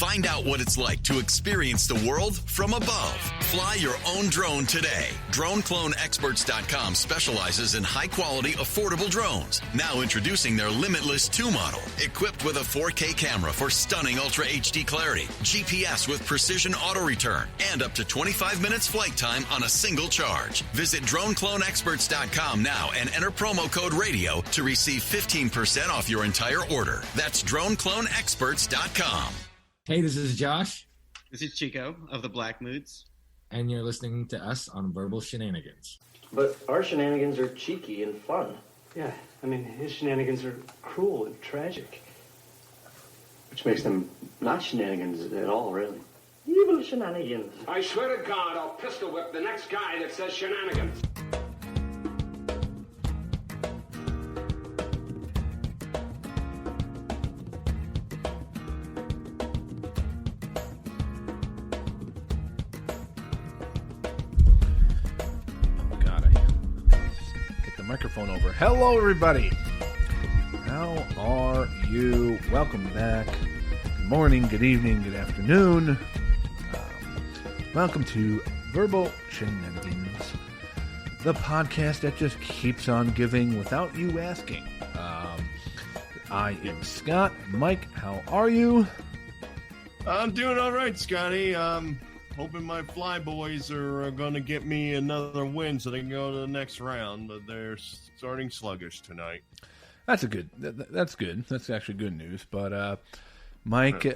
Find out what it's like to experience the world from above. Fly your own drone today. DroneCloneExperts.com specializes in high-quality, affordable drones. Now introducing their Limitless 2 model, equipped with a 4K camera for stunning Ultra HD clarity, GPS with precision auto return, and up to 25 minutes flight time on a single charge. Visit DroneCloneExperts.com now and enter promo code RADIO to receive 15% off your entire order. That's DroneCloneExperts.com. Hey, this is Josh. This is Chico of the Black Moods. And you're listening to us on Verbal Shenanigans. But our shenanigans are cheeky and fun. Yeah, I mean, his shenanigans are cruel and tragic. Which makes them not shenanigans at all, really. Evil shenanigans. I swear to God, I'll pistol whip the next guy that says shenanigans. Microphone over. Hello, everybody. How are you? Welcome back. Good morning, good evening, good afternoon. Welcome to Verbal Shenanigans, the podcast that just keeps on giving without you asking. I am Scott. Mike, how are you? I'm doing all right, Scotty. Hoping my fly boys are going to get me another win so they can go to the next round, but they're starting sluggish tonight. That's good. That's good. That's actually good news. But Mike,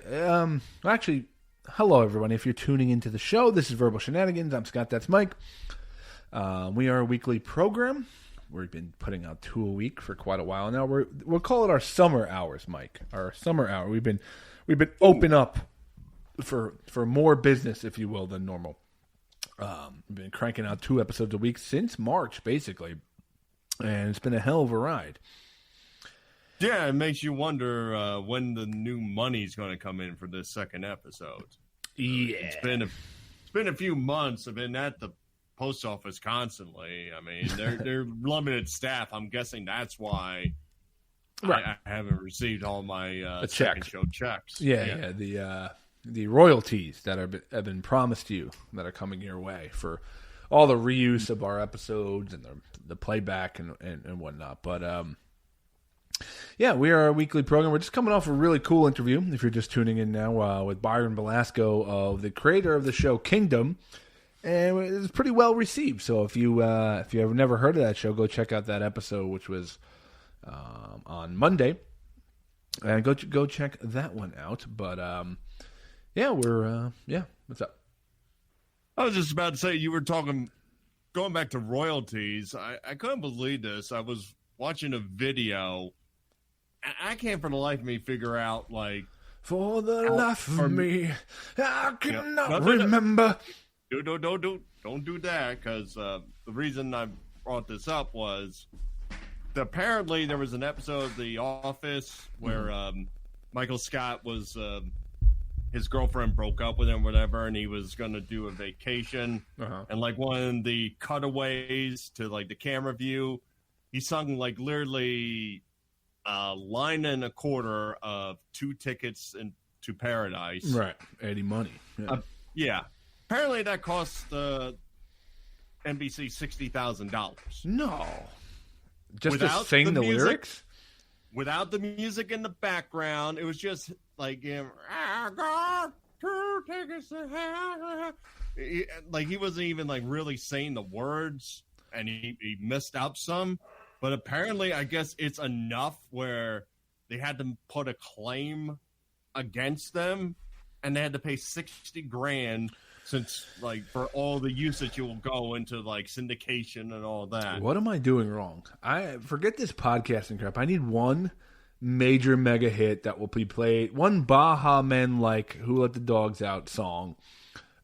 actually, hello everyone. If you're tuning into the show, this is Verbal Shenanigans. I'm Scott. That's Mike. We are a weekly program. We've been putting out 2 a week for quite a while now. We'll call it our summer hours, Mike. Our summer hour. We've been open up for more business, if you will, than normal. We've been cranking out 2 episodes a week since March, basically, and it's been a hell of a ride. Yeah, it makes you wonder when the new money's going to come in for this second episode. Yeah, it's been a few months. I've been at the post office constantly. I mean, they're limited staff. I'm guessing that's why. Right. I haven't received all my second show checks. Yeah. The royalties that have been promised you that are coming your way for all the reuse of our episodes and the playback and whatnot. But we are a weekly program. We're just coming off a really cool interview, if you're just tuning in now, with Byron Velasco, of the creator of the show Kingdom, and it was pretty well received. So if you have never heard of that show, go check out that episode, which was on Monday, and go check that one out. But what's up? I was just about to say, you were going back to royalties. I couldn't believe this. I was watching a video. I can't for the life of me figure out, like... For the life of me, I cannot remember. Don't do that, because the reason I brought this up was apparently there was an episode of The Office where Michael Scott was... his girlfriend broke up with him, whatever, and he was going to do a vacation. Uh-huh. And, like, one of the cutaways to, like, the camera view, he sung, like, literally a line and a quarter of 2 tickets to Paradise. Right. Eddie money. Yeah. Apparently that cost NBC $60,000. No. Just to sing the lyrics? Without the music in the background, it was just like him. I got 2 tickets to hell. Like he wasn't even like really saying the words, and he missed out some. But apparently, I guess it's enough where they had to put a claim against them, and they had to pay $60,000 since like for all the usage you will go into like syndication and all that. What am I doing wrong? I forget this podcasting crap. I need one major mega hit that will be played, one Baha Men like Who Let the Dogs Out song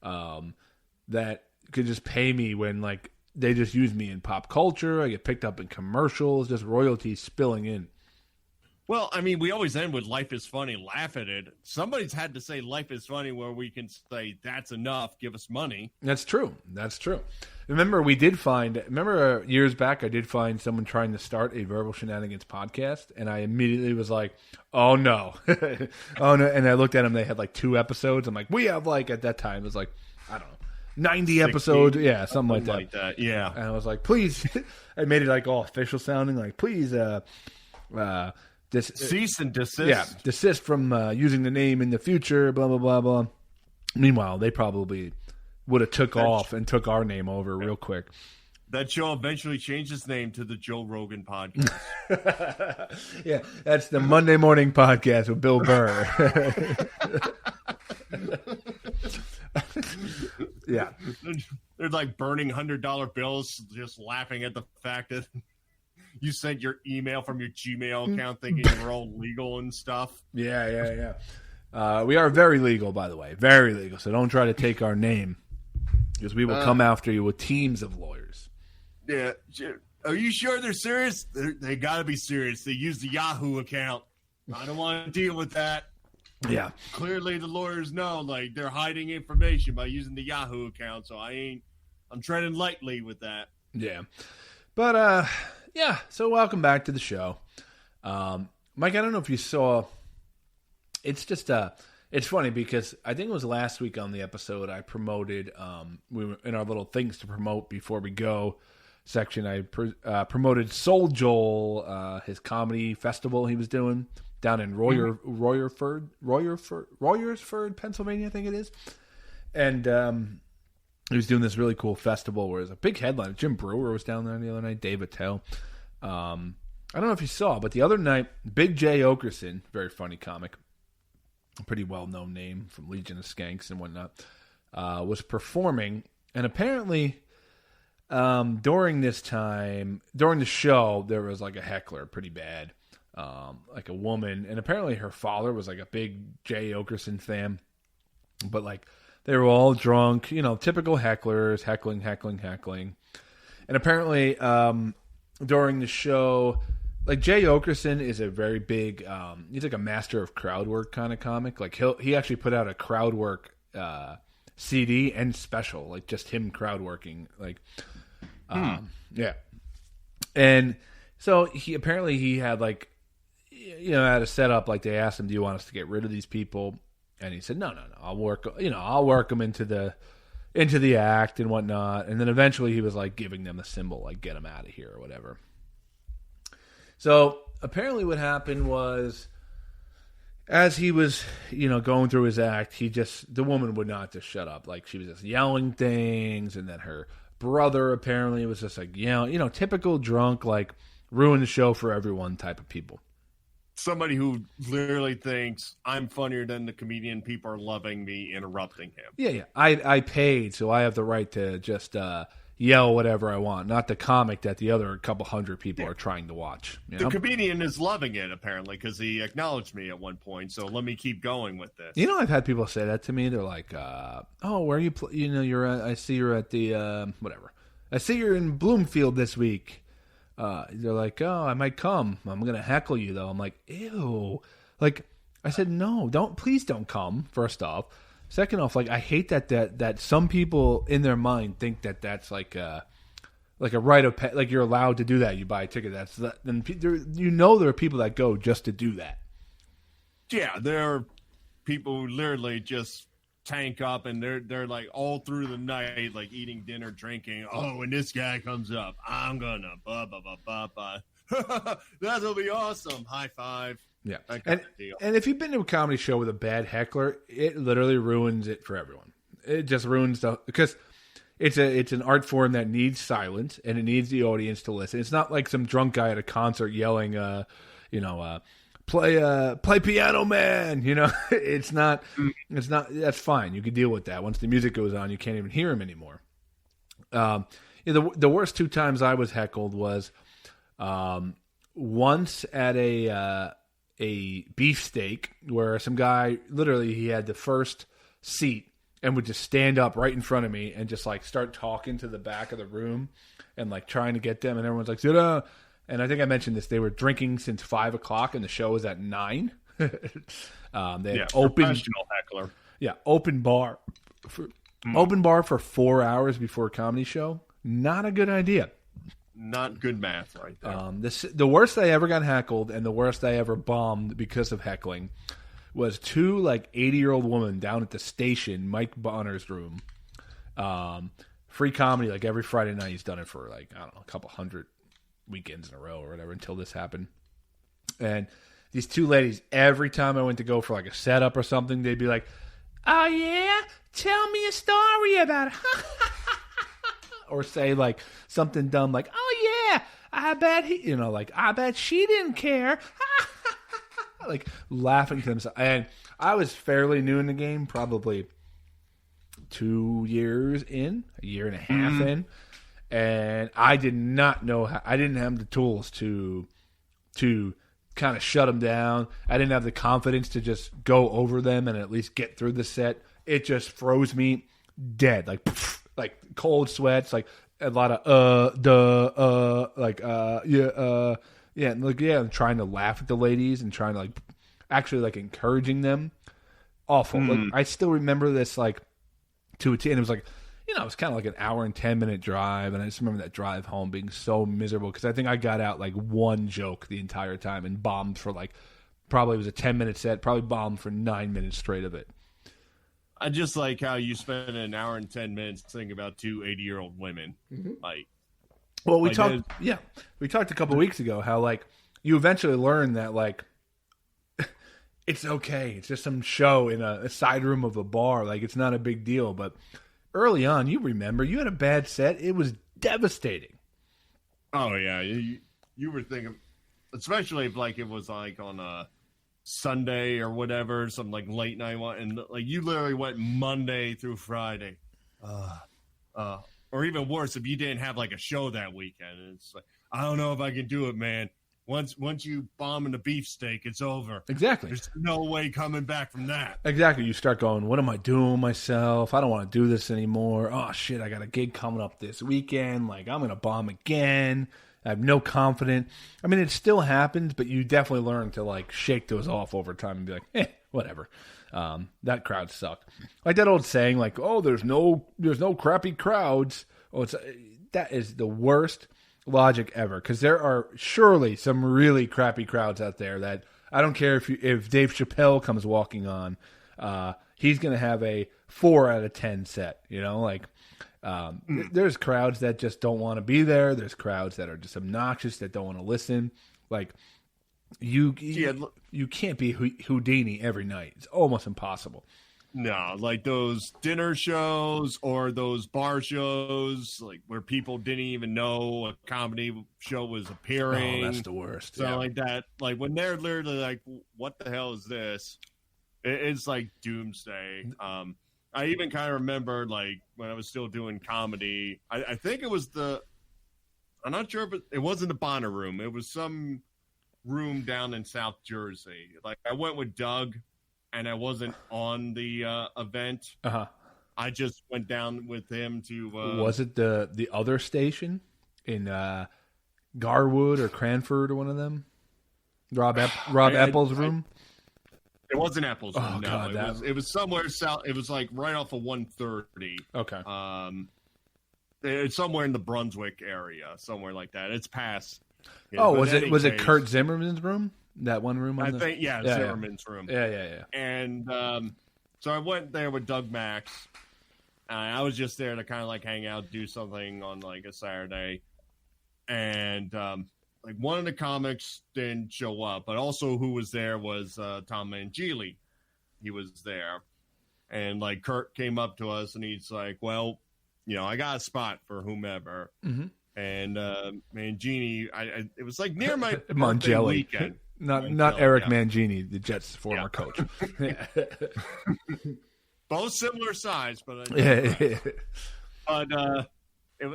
that could just pay me when like they just use me in pop culture. I get picked up in commercials, just royalties spilling in. Well, I mean, we always end with "Life is funny." Laugh at it. Somebody's had to say "Life is funny" where we can say that's enough. Give us money. That's true. Remember, years back, I did find someone trying to start a Verbal Shenanigans podcast, and I immediately was like, "Oh no, oh no!" And I looked at them; they had like 2 episodes. I'm like, "We have like at that time it was like I don't know, 90 60, episodes, yeah, something like that. Yeah." And I was like, "Please," I made it like all official sounding, like, "Please, cease and desist." Yeah, desist from using the name in the future. Blah blah blah blah." Meanwhile, they probably would have took off and took our name over real quick. That show eventually changed its name to the Joe Rogan Podcast. Yeah, that's the Monday Morning Podcast with Bill Burr. Yeah. They're like burning $100 bills, just laughing at the fact that you sent your email from your Gmail account thinking you were all legal and stuff. Yeah. We are very legal, by the way. Very legal. So don't try to take our name, because we will come after you with teams of lawyers. Yeah. Are you sure they're serious? They got to be serious. They use the Yahoo account. I don't want to deal with that. Yeah. Clearly the lawyers know, like, they're hiding information by using the Yahoo account, so I'm treading lightly with that. Yeah. But, yeah, so welcome back to the show. Mike, I don't know if you saw, it's just, it's funny because I think it was last week on the episode I promoted, we were in our little things to promote before we go section, I promoted Soul Joel, his comedy festival he was doing down in Royersford, Pennsylvania, I think it is. And he was doing this really cool festival where there's a big headline. Jim Brewer was down there the other night, Dave Attell. I don't know if you saw, but the other night, Big J. Okerson, very funny comic, a pretty well-known name from Legion of Skanks and whatnot, was performing. And apparently, during the show, there was like a heckler, pretty bad, like a woman. And apparently her father was like a big J. Okerson fan. But like, they were all drunk, typical hecklers, heckling. And apparently, during the show, like Jay Okerson is a very big, he's like a master of crowd work kind of comic. Like he actually put out a crowd work CD and special, like just him crowd working. Like, yeah. And so he had like, had a setup, like they asked him, "Do you want us to get rid of these people?" And he said, no, I'll work them into the act and whatnot. And then eventually he was like giving them the symbol, like get them out of here or whatever. So apparently what happened was, as he was, going through his act, the woman would not just shut up. Like she was just yelling things. And then her brother apparently was just like, typical drunk, like ruin the show for everyone type of people. Somebody who literally thinks I'm funnier than the comedian. People are loving me interrupting him. Yeah. I paid, so I have the right to just yell whatever I want, not the comic that the other couple hundred people are trying to watch. The comedian is loving it, apparently, because he acknowledged me at one point, so let me keep going with this. I've had people say that to me. They're like, oh, where are you, you're at, I see you're at the, whatever. I see you're in Bloomfield this week. They're like, oh, I might come. I'm going to heckle you, though. I'm like, ew. Like, I said, no, please don't come, first off. Second off, like, I hate that some people in their mind think that that's like a rite of like you're allowed to do that. You buy a ticket. Then there are people that go just to do that. Yeah, there are people who literally just tank up and they're like all through the night, like eating dinner, drinking. Oh, when this guy comes up, I'm gonna blah blah blah blah blah. That'll be awesome. High five. Yeah, and if you've been to a comedy show with a bad heckler, it literally ruins it for everyone. It just ruins because it's an art form that needs silence and it needs the audience to listen. It's not like some drunk guy at a concert yelling, play piano man. It's not. That's fine. You can deal with that. Once the music goes on, you can't even hear him anymore. The worst 2 times I was heckled was once at a beefsteak where some guy, literally he had the first seat and would just stand up right in front of me and just like start talking to the back of the room and like trying to get them, and everyone's like, sit down. And I think I mentioned this. They were drinking since 5 o'clock, and the show was at 9. They had professional heckler. Yeah, open bar for 4 hours before a comedy show. Not a good idea. Not good math right there. The worst I ever got heckled and the worst I ever bombed because of heckling was 2 like 80-year-old women down at the station, Mike Bonner's room. Free comedy like every Friday night. He's done it for like, I don't know, a couple hundred weekends in a row or whatever until this happened. And these 2 ladies, every time I went to go for like a setup or something, they'd be like, "Oh yeah, tell me a story about it." Or say like something dumb like, "Oh yeah, I bet I bet she didn't care." Like laughing to themselves. And I was fairly new in the game, probably 2 years in, a year and a half in, and I did not know how. I didn't have the tools to kind of shut them down. I didn't have the confidence to just go over them and at least get through the set. It just froze me dead, like cold sweats, like a lot of I'm trying to laugh at the ladies and trying to like actually like encouraging them. Awful. Like I still remember this like to a T, and it was like, it was kind of like an hour and 10-minute drive, and I just remember that drive home being so miserable because I think I got out like one joke the entire time and bombed for like, probably it was a 10-minute set, probably bombed for 9 minutes straight of it. I just like how you spent an hour and 10 minutes thinking about 2 80-year-old women. Like, well, we talked a couple weeks ago how like you eventually learn that like it's okay. It's just some show in a side room of a bar. Like it's not a big deal, but early on, you remember, you had a bad set. It was devastating. Oh, yeah. You were thinking, especially if, like, it was, like, on a Sunday or whatever, some, like, late night one, and, like, you literally went Monday through Friday. Or even worse, if you didn't have, like, a show that weekend. And it's like, I don't know if I can do it, man. Once you bomb in the beefsteak, it's over. Exactly. There's no way coming back from that. Exactly. You start going, what am I doing with myself? I don't want to do this anymore. Oh, shit, I got a gig coming up this weekend. Like, I'm going to bomb again. I have no confidence. I mean, it still happens, but you definitely learn to, like, shake those off over time and be like, whatever. That crowd sucked. Like that old saying, like, oh, there's no crappy crowds. Oh, that is the worst logic ever, because there are surely some really crappy crowds out there that I don't care if Dave Chappelle comes walking on, he's going to have a 4 out of 10 set, like there's crowds that just don't want to be there. There's crowds that are just obnoxious that don't want to listen. Like you can't be Houdini every night. It's almost impossible. No, like those dinner shows or those bar shows, like where people didn't even know a comedy show was appearing. Oh, that's the worst. So like that, like when they're literally like, "What the hell is this?" It's like doomsday. I even kind of remember like when I was still doing comedy. I think it was I'm not sure, but it wasn't the Bonner Room. It was some room down in South Jersey. Like I went with Doug. And I wasn't on the event. I just went down with him to. Was it the other station in Garwood or Cranford or one of them? Rob Apple's room. It wasn't Apple's room. Oh, no, God, it was somewhere south. It was like right off of 130. Okay. It's somewhere in the Brunswick area, somewhere like that. It's past. Was it Kurt Zimmerman's room? That one room? I think, Zimmerman's room. Yeah. And so I went there with Doug Max. I was just there to kind of like hang out, do something on like a Saturday. And like one of the comics didn't show up, but also who was there was Tom Mangili. He was there. And like Kurt came up to us and he's like, well, I got a spot for whomever. Mm-hmm. And Mangini, it was like near my birthday weekend. Not Eric Mangini, the Jets' former coach. Both similar size, but I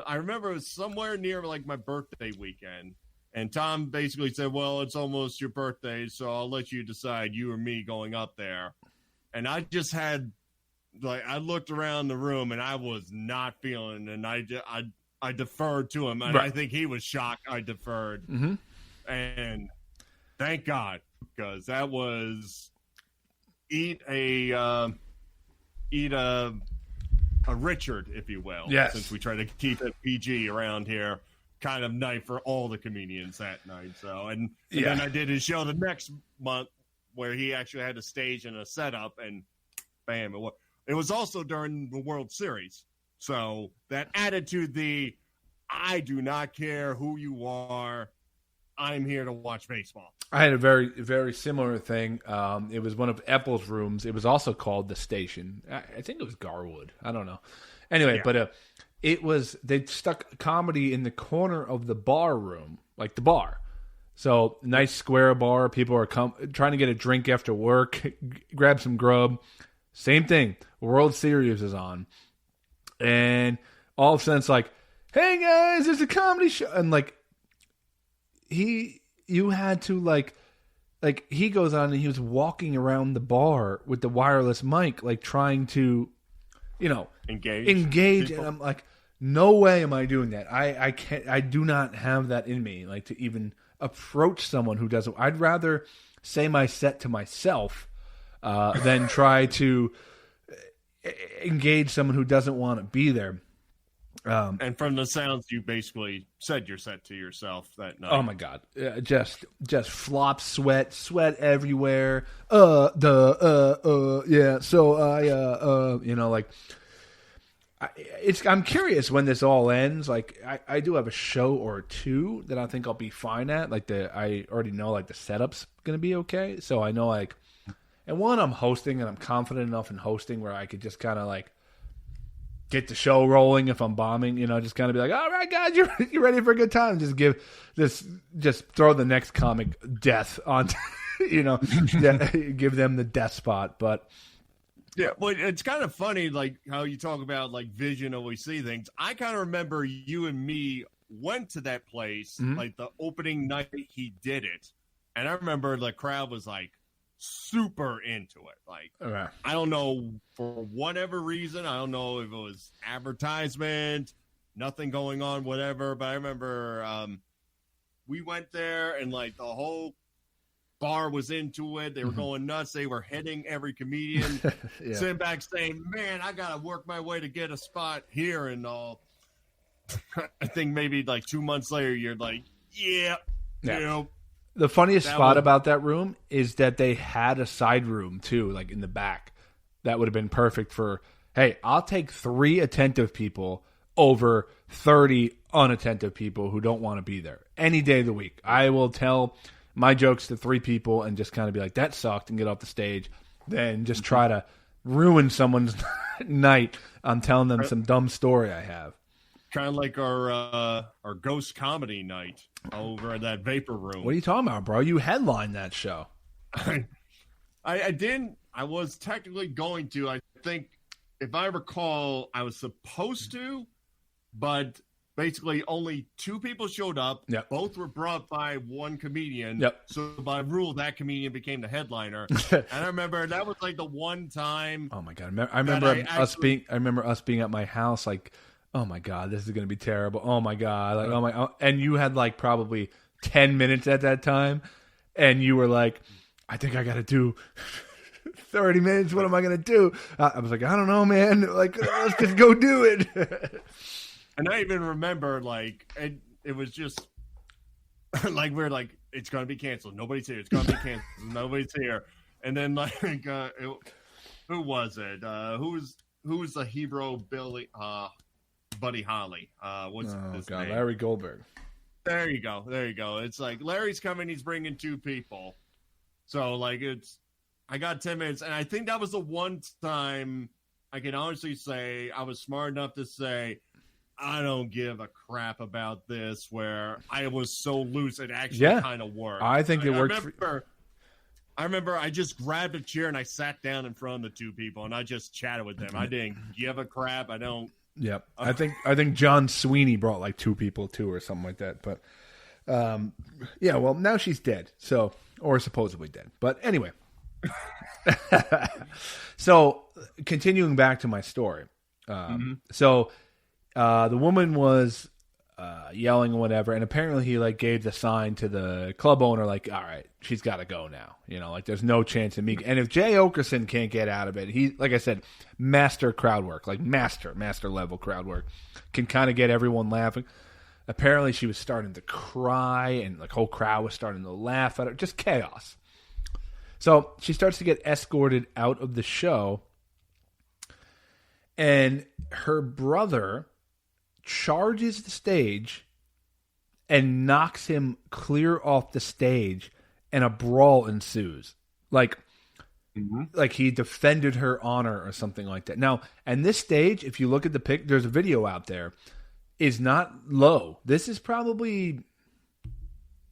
remember it was somewhere near like my birthday weekend, and Tom basically said, "Well, it's almost your birthday, so I'll let you decide, you or me, going up there." And I just had I looked around the room and I was not feeling, and I deferred to him, and right. I think he was shocked I deferred. Mm-hmm. And thank God, because that was eat a Richard, if you will. Yes. Since we try to keep it PG around here, kind of night for all the comedians that night. So, and then I did his show the next month where he actually had a stage and a setup, and bam, it was also during the World Series. So that added to the, I do not care who you are, I'm here to watch baseball. I had a very, very similar thing. It was one of Apple's rooms. It was also called The Station. I think it was Garwood. I don't know. Anyway, but it was, they stuck comedy in the corner of the bar room, like the bar. So nice square bar. People are trying to get a drink after work, grab some grub. Same thing. World Series is on. And all of a sudden it's like, hey guys, there's a comedy show. And like, you had to like he goes on and he was walking around the bar with the wireless mic, like trying to, engage. And I'm like, no way am I doing that. I can't, I do not have that in me, like to even approach someone who doesn't. I'd rather say my set to myself than try to engage someone who doesn't want to be there. And from the sounds, you basically said your set to yourself that night. Oh my God! Just flop sweat everywhere. Yeah. So I'm curious when this all ends. Like I do have a show or two that I think I'll be fine at. Like I already know like the setup's gonna be okay. So I know like, and one, I'm hosting and I'm confident enough in hosting where I could just kind of like get the show rolling if I'm bombing, just kind of be like, all right, guys, you ready for a good time? Just throw the next comic death on, give them the death spot. But yeah, well, it's kind of funny, like how you talk about like vision always see things. I kind of remember you and me went to that place, like the opening night he did it. And I remember the crowd was like super into it. Like, I don't know, for whatever reason, I don't know if it was advertisement, nothing going on, whatever, but I remember we went there and like the whole bar was into it. They were going nuts. They were hitting every comedian, sitting back saying, man, I gotta work my way to get a spot here and all. I think maybe like 2 months later you're like, the funniest spot about that room is that they had a side room too, like in the back. That would have been perfect for, hey, I'll take 3 attentive people over 30 unattentive people who don't want to be there. Any day of the week. I will tell my jokes to 3 people and just kind of be like, that sucked, and get off the stage. Then just try to ruin someone's night on telling them some dumb story I have. Kind of like our ghost comedy night over at that Vapor Room. What are you talking about, bro? You headlined that show. I didn't. I was technically going to. I think, if I recall, I was supposed to, but basically only 2 people showed up. Yep. Both were brought by one comedian. Yep. So by rule, that comedian became the headliner. And I remember that was like the one time. Oh my God! I remember us being at my house, like, oh my God, this is going to be terrible. Oh my God. Like, and you had like probably 10 minutes at that time. And you were like, I think I got to do 30 minutes. What am I going to do? I was like, I don't know, man. Like, let's just go do it. And I even remember like, it was just like, we're like, it's going to be canceled. Nobody's here. It's going to be canceled. Nobody's here. And then like, who was it? Who's the hero? Buddy Holly. What's his name? Larry Goldberg. There you go. It's like Larry's coming. He's bringing 2 people. So like I got 10 minutes, and I think that was the one time I can honestly say I was smart enough to say I don't give a crap about this. Where I was so loose, it actually kind of worked. I think it worked. I remember I just grabbed a chair and I sat down in front of the 2 people, and I just chatted with them. I didn't give a crap. I don't. Yep. I think John Sweeney brought like 2 people too, or something like that. But well, now she's dead, or supposedly dead. But anyway, so continuing back to my story. So the woman was yelling or whatever. And apparently he like gave the sign to the club owner, like, all right, she's got to go now. You know, like there's no chance of me. And if Jay Okerson can't get out of it, he, like I said, master crowd work, like master level crowd work, can kind of get everyone laughing. Apparently she was starting to cry and like whole crowd was starting to laugh at her. Just chaos. So she starts to get escorted out of the show. And her brother charges the stage and knocks him clear off the stage, and a brawl ensues. Like he defended her honor or something like that. Now, and this stage, if you look at the pic, there's a video out there, is not low. This is probably,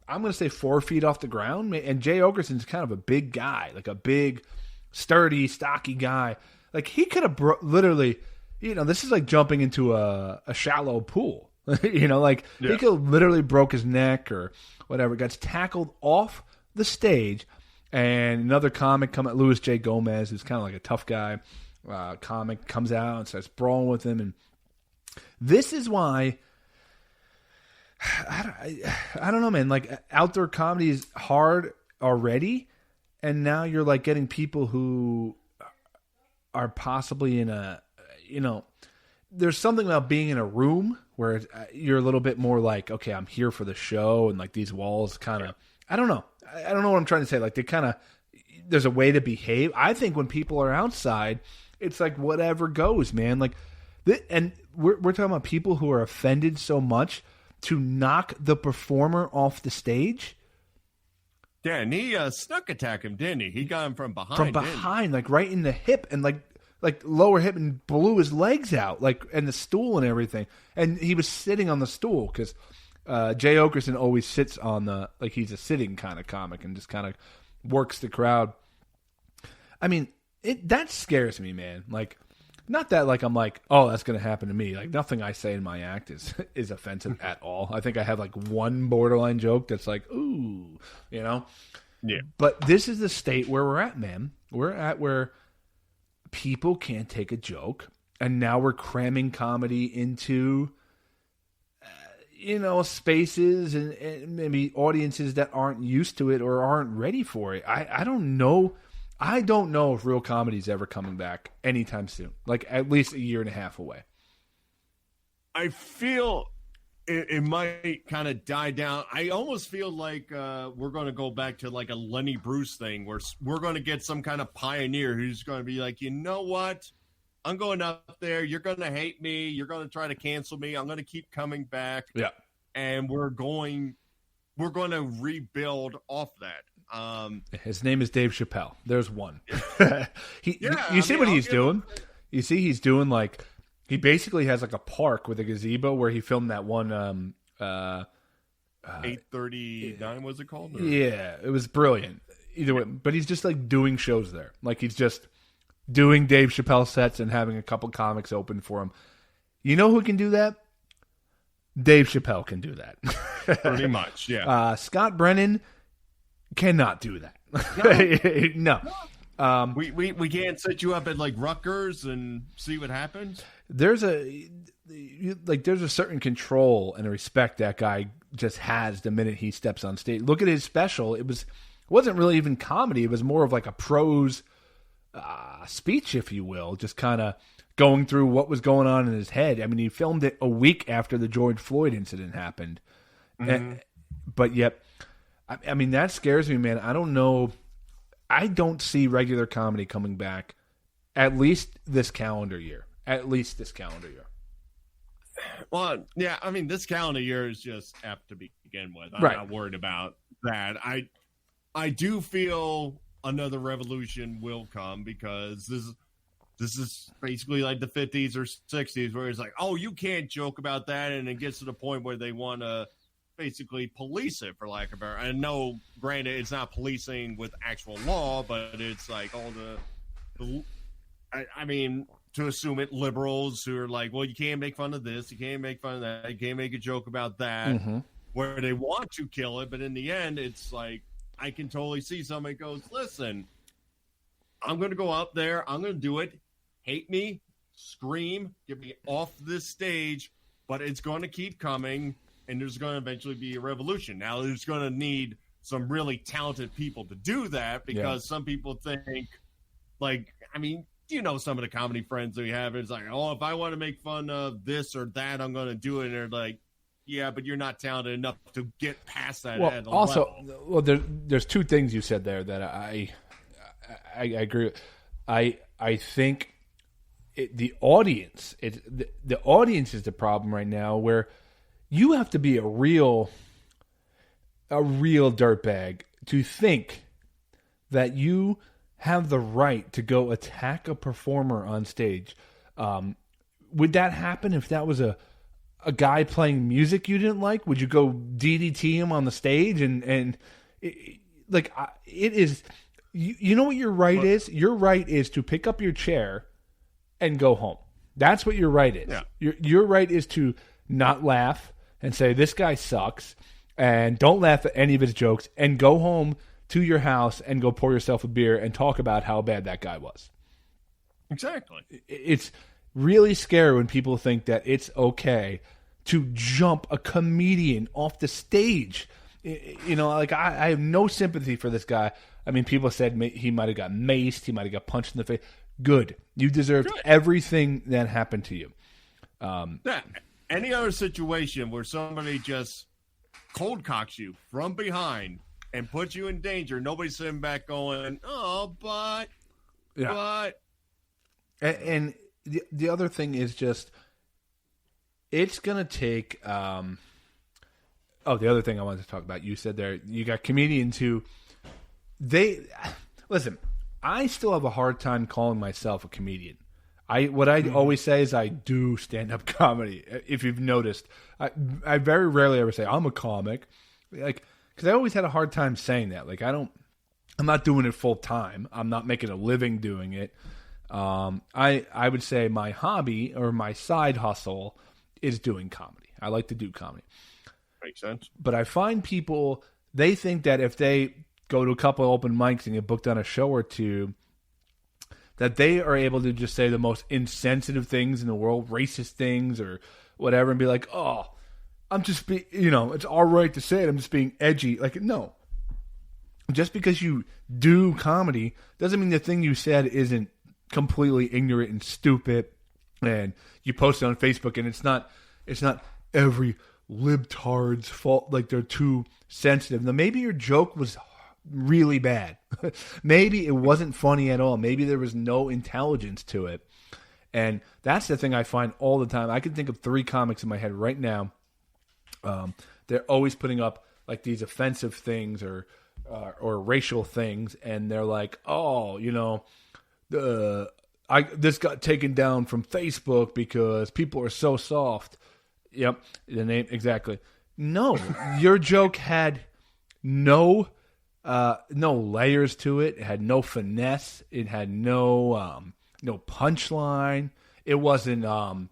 I'm going to say 4 feet off the ground. And Jay Okerson's kind of a big guy, like a big, sturdy, stocky guy. Like he could have literally, you know, this is like jumping into a shallow pool. You know, like he could have literally broke his neck or whatever. Gets tackled off the stage, and another comic Louis J. Gomez, who's kind of like a tough guy, comic, comes out and starts brawling with him. And this is why I don't know, man. Like outdoor comedy is hard already, and now you're like getting people who are possibly in a, you know, there's something about being in a room where you're a little bit more like, okay, I'm here for the show, and like these walls kind of, I don't know what I'm trying to say. Like they kind of, there's a way to behave. I think when people are outside, it's like whatever goes, man. Like, and we're talking about people who are offended so much to knock the performer off the stage. Yeah, and he snuck attack him, didn't he? He got him from behind. From behind, like right in the hip, and like lower hip, and blew his legs out, like, and the stool and everything. And he was sitting on the stool because Jay Okerson always sits on the, like he's a sitting kind of comic and just kind of works the crowd. I mean, that scares me, man. Like, not that like I'm like, oh, that's going to happen to me. Like nothing I say in my act is offensive at all. I think I have like one borderline joke that's like, ooh, you know? Yeah. But this is the state where we're at, man. We're at where people can't take a joke, and now we're cramming comedy into, you know, spaces and maybe audiences that aren't used to it or aren't ready for it. I don't know. I don't know if real comedy is ever coming back anytime soon. Like at least a year and a half away. I feel it might kind of die down. I almost feel like we're going to go back to like a Lenny Bruce thing where we're going to get some kind of pioneer who's going to be like, you know what? I'm going up there. You're going to hate me. You're going to try to cancel me. I'm going to keep coming back. Yeah. And we're going to rebuild off that. His name is Dave Chappelle. There's one. You see what he's doing? You see he's doing like, he basically has like a park with a gazebo where he filmed that one 839 was it called? Or? Yeah, it was brilliant. Either way, but he's just like doing shows there. Like he's just doing Dave Chappelle sets and having a couple comics open for him. You know who can do that? Dave Chappelle can do that. Pretty much, yeah. Scott Brennan cannot do that. No. We can't set you up at like Rutgers and see what happens. There's a certain control and a respect that guy just has the minute he steps on stage. Look at his special. It wasn't really even comedy. It was more of like a prose speech, if you will, just kind of going through what was going on in his head. I mean, he filmed it a week after the George Floyd incident happened. Mm-hmm. But yet, I mean, that scares me, man. I don't know. I don't see regular comedy coming back at least this calendar year. Well, yeah, I mean, this calendar year is just apt to begin with. I'm not worried about that. I do feel another revolution will come because this is basically like the 50s or 60s where it's like, oh, you can't joke about that, and it gets to the point where they want to basically police it, for lack of better. And no, granted, it's not policing with actual law, but it's like all I mean, to assume it, liberals who are like, well, you can't make fun of this, you can't make fun of that, you can't make a joke about that, where they want to kill it, but in the end, it's like, I can totally see somebody goes, listen, I'm going to go out there, I'm going to do it, hate me, scream, get me off this stage, but it's going to keep coming, and there's going to eventually be a revolution. Now, there's going to need some really talented people to do that, because some people think, like, I mean, some of the comedy friends we have, it's like, oh, if I want to make fun of this or that, I'm going to do it. And they're like, yeah, but you're not talented enough to get past that. Well, also, there's two things you said there that I agree with. I think the audience is the problem right now, where you have to be a real dirtbag to think that you have the right to go attack a performer on stage. Would that happen if that was a guy playing music you didn't like? Would you go DDT him on the stage? And it is, you know what your right is? Your right is to pick up your chair and go home. That's what your right is. Yeah. Your right is to not laugh and say, this guy sucks, and don't laugh at any of his jokes, and go home to your house and go pour yourself a beer and talk about how bad that guy was. Exactly. It's really scary when people think that it's okay to jump a comedian off the stage. I have no sympathy for this guy. I mean, people said he might have got maced, he might have got punched in the face. Good. You deserved everything that happened to you. Any other situation where somebody just cold cocks you from behind and puts you in danger, nobody's sitting back going, oh, but. And the other thing is just, it's going to take, the other thing I wanted to talk about, you said there, you got comedians who, listen, I still have a hard time calling myself a comedian. What I always say is I do stand-up comedy, if you've noticed. I very rarely ever say I'm a comic, because I always had a hard time saying that. I'm not doing it full time. I'm not making a living doing it. I would say my hobby or my side hustle is doing comedy. I like to do comedy. Makes sense. But I find people, they think that if they go to a couple of open mics and get booked on a show or two, that they are able to just say the most insensitive things in the world, racist things or whatever, and be like, oh, I'm just it's all right to say it. I'm just being edgy. No. Just because you do comedy doesn't mean the thing you said isn't completely ignorant and stupid, and you post it on Facebook, and it's not every libtard's fault, they're too sensitive. Now, maybe your joke was really bad. Maybe it wasn't funny at all. Maybe there was no intelligence to it. And that's the thing I find all the time. I can think of 3 comics in my head right now. They're always putting up these offensive things or racial things, and they're like, oh, this got taken down from Facebook because people are so soft. Yep, the name exactly. No, your joke had no layers to it. It had no finesse. It had no punchline. It wasn't.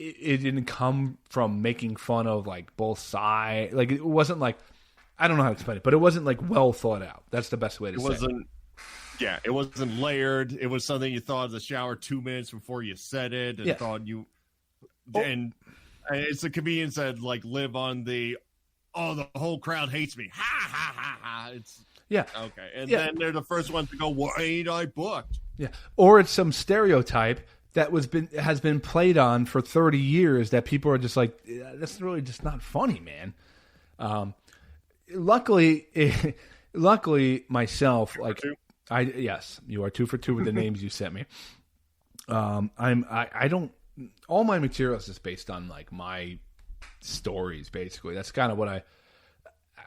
It didn't come from making fun of both sides. It wasn't I don't know how to explain it, but it wasn't well thought out. That's the best way to say it. Yeah, it wasn't layered. It was something you thought of the shower 2 minutes before you said it, and thought you. And it's the comedians that live on the whole crowd hates me. Ha ha ha ha. It's okay, and then they're the first ones to go, "Why ain't I booked?" Yeah, or it's some stereotype that has been played on for 30 years that people are just that's really just not funny, man. Luckily myself, yes, you are 2 for 2 with the names you sent me. I don't. All my materials is based on my stories, basically. That's kind of what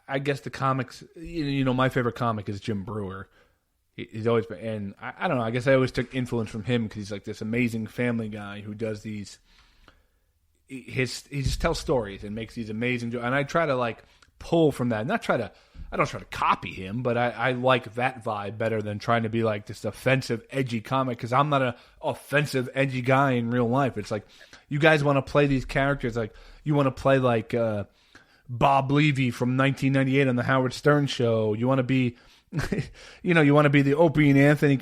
I guess the comics. My favorite comic is Jim Brewer. He's always been, and I don't know. I guess I always took influence from him because he's this amazing family guy who does these. He just tells stories and makes these amazing jokes, and I try to pull from that. I don't try to copy him, but I like that vibe better than trying to be this offensive, edgy comic, because I'm not an offensive, edgy guy in real life. It's you guys want to play these characters, you want to play Bob Levy from 1998 on the Howard Stern show. You want to be, you want to be the Opie and Anthony.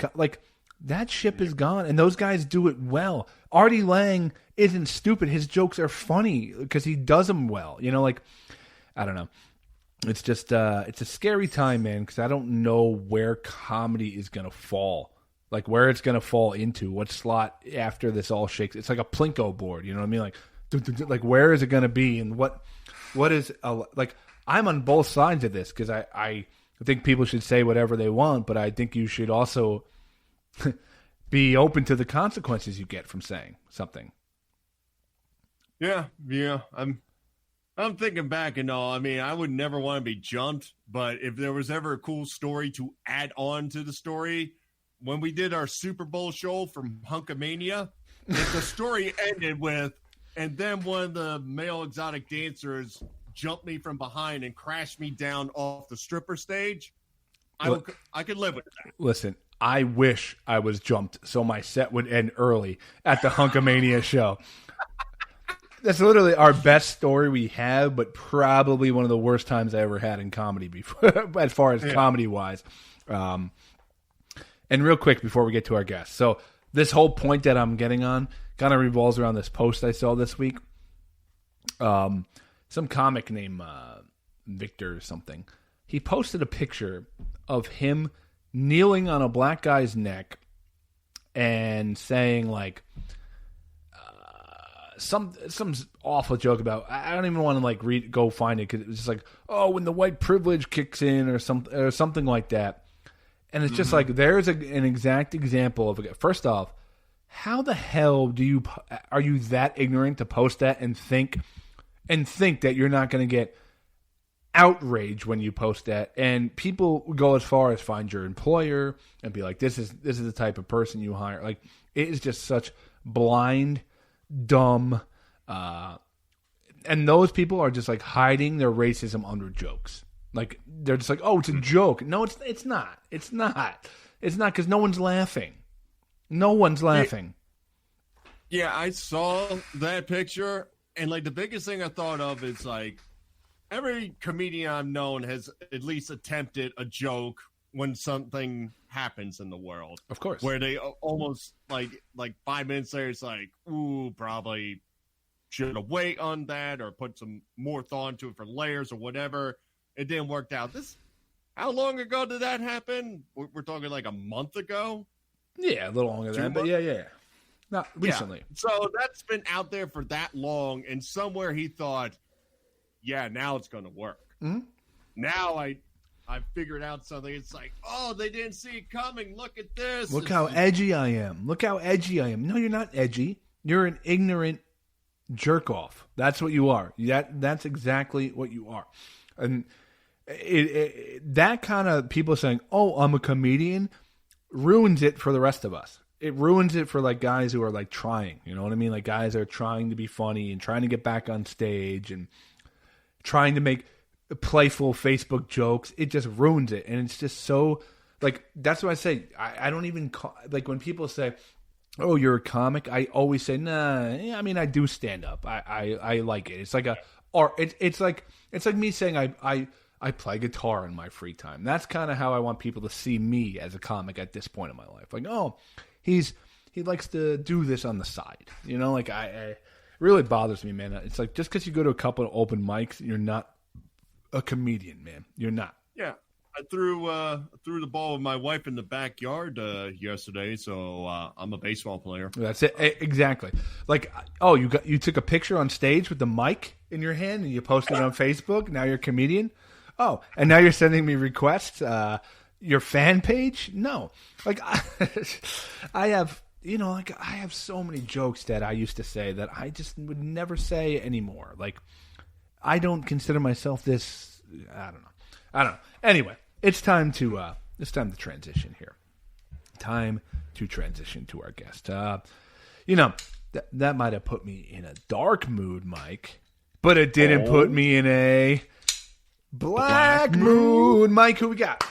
That ship is gone, and those guys do it well. Artie Lang isn't stupid. His jokes are funny because he does them well. You know, like, I don't know. It's just, it's a scary time, man, because I don't know where comedy is going to fall. Like, where it's going to fall into, what slot after this all shakes. It's like a Plinko board, you know what I mean? Like where is it going to be, and what is, like, I'm on both sides of this, because I think people should say whatever they want, but I think you should also be open to the consequences you get from saying something. Yeah. I'm thinking back and all. I mean, I would never want to be jumped, but if there was ever a cool story to add on to the story, when we did our Super Bowl show from Hunkamania, if the story ended with, and then one of the male exotic dancers jumped me from behind and crashed me down off the stripper stage, I could live with that. Listen, I wish I was jumped so my set would end early at the Hunkamania show. That's literally our best story we have, but probably one of the worst times I ever had in comedy before, as far as comedy-wise. And real quick before we get to our guests. So this whole point that I'm getting on kind of revolves around this post I saw this week. Some comic named Victor or something. He posted a picture of him kneeling on a black guy's neck and saying, like, some awful joke about, I don't even want to like go find it, because it was just like, oh, when the white privilege kicks in or something like that. And it's just like, there's an exact example of it. First off, how the hell are you that ignorant to post that and think that you're not going to get outrage when you post that? And people go as far as find your employer and be like, this is the type of person you hire. Like, it is just such blind, dumb, and those people are just like hiding their racism under jokes. Like, they're just like, oh, it's a joke. No, it's not. It's not because no one's laughing. No one's laughing. Yeah, I saw that picture, and like the biggest thing I thought of is like, every comedian I've known has at least attempted a joke when something happens in the world. Of course. Where they almost like 5 minutes later, it's like, ooh, probably should have wait on that or put some more thought into it for layers or whatever. It didn't work out. How long ago did that happen? We're talking like a month ago? Yeah, a little longer than that, but yeah. Not recently. Yeah. So that's been out there for that long, and somewhere he thought, yeah, now it's going to work. Mm-hmm. Now I figured out something. It's like, oh, they didn't see it coming. Look at this. Look how edgy I am. Look how edgy I am. No, you're not edgy. You're an ignorant jerk off. That's what you are. That's exactly what you are. And that kind of people saying, oh, I'm a comedian, ruins it for the rest of us. It ruins it for like guys who are like trying. You know what I mean? Like guys are trying to be funny and trying to get back on stage and trying to make playful Facebook jokes. It just ruins it. And it's just so, like, that's what I say. I don't even like when people say, oh, you're a comic, I always say, nah, I mean, I do stand up. I like it. It's like it's like me saying I play guitar in my free time. That's kind of how I want people to see me as a comic at this point in my life. Like, oh, he likes to do this on the side. You know, like it really bothers me, man. It's like, just because you go to a couple of open mics, you're not a comedian, man. You're not. Yeah. I threw the ball with my wife in the backyard yesterday, so I'm a baseball player. That's it. Exactly. Like, oh, you took a picture on stage with the mic in your hand and you posted it on Facebook. Now you're a comedian. Oh, and now you're sending me requests. Your fan page? No. Like, I have so many jokes that I used to say that I just would never say anymore. Like, I don't consider myself this. I don't know. Anyway, it's time to transition here. Time to transition to our guest. That might have put me in a dark mood, Mike, but it didn't put me in a black mood. Mike, who we got?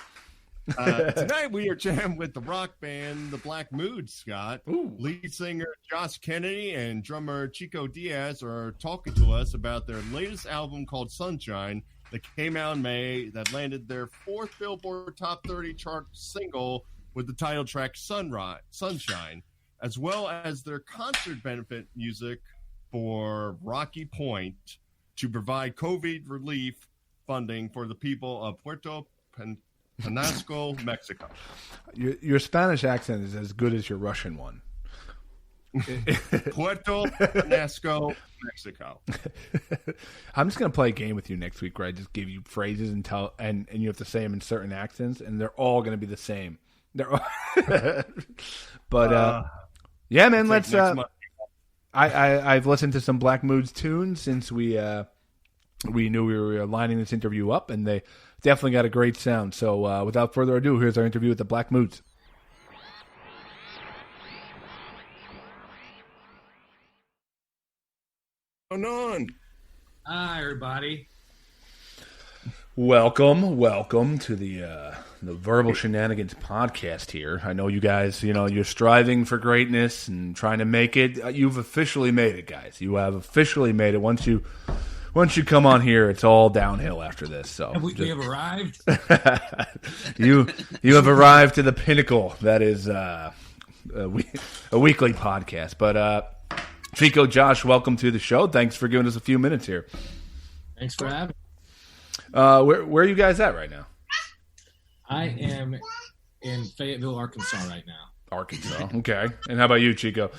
Tonight we are chatting with the rock band The Black Moods, Scott. Ooh. Lead singer Josh Kennedy and drummer Chico Diaz are talking to us about their latest album called Sunshine that came out in May, that landed their 4th Billboard Top 30 chart single with the title track Sunshine, as well as their concert benefit music for Rocky Point to provide COVID relief funding for the people of Puerto Penasco, Mexico. Your Spanish accent is as good as your Russian one. Puerto Penasco, Mexico. I'm just gonna play a game with you next week where I just give you phrases and you have to say them in certain accents, and they're all gonna be the same. They're all but yeah, man. Let's. I've listened to some Black Moods tunes since we knew we were lining this interview up, and they definitely got a great sound. So without further ado, here's our interview with the Black Moods. Going on? Hi, everybody. Welcome to the Verbal Shenanigans podcast here. I know you guys, you're striving for greatness and trying to make it. You've officially made it, guys. You have officially made it. Once you come on here, it's all downhill after this. So we have arrived. You have arrived to the pinnacle. That is a weekly podcast. But Chico, Josh, welcome to the show. Thanks for giving us a few minutes here. Thanks for having me. Where are you guys at right now? I am in Fayetteville, Arkansas right now. Arkansas. Okay. And how about you, Chico?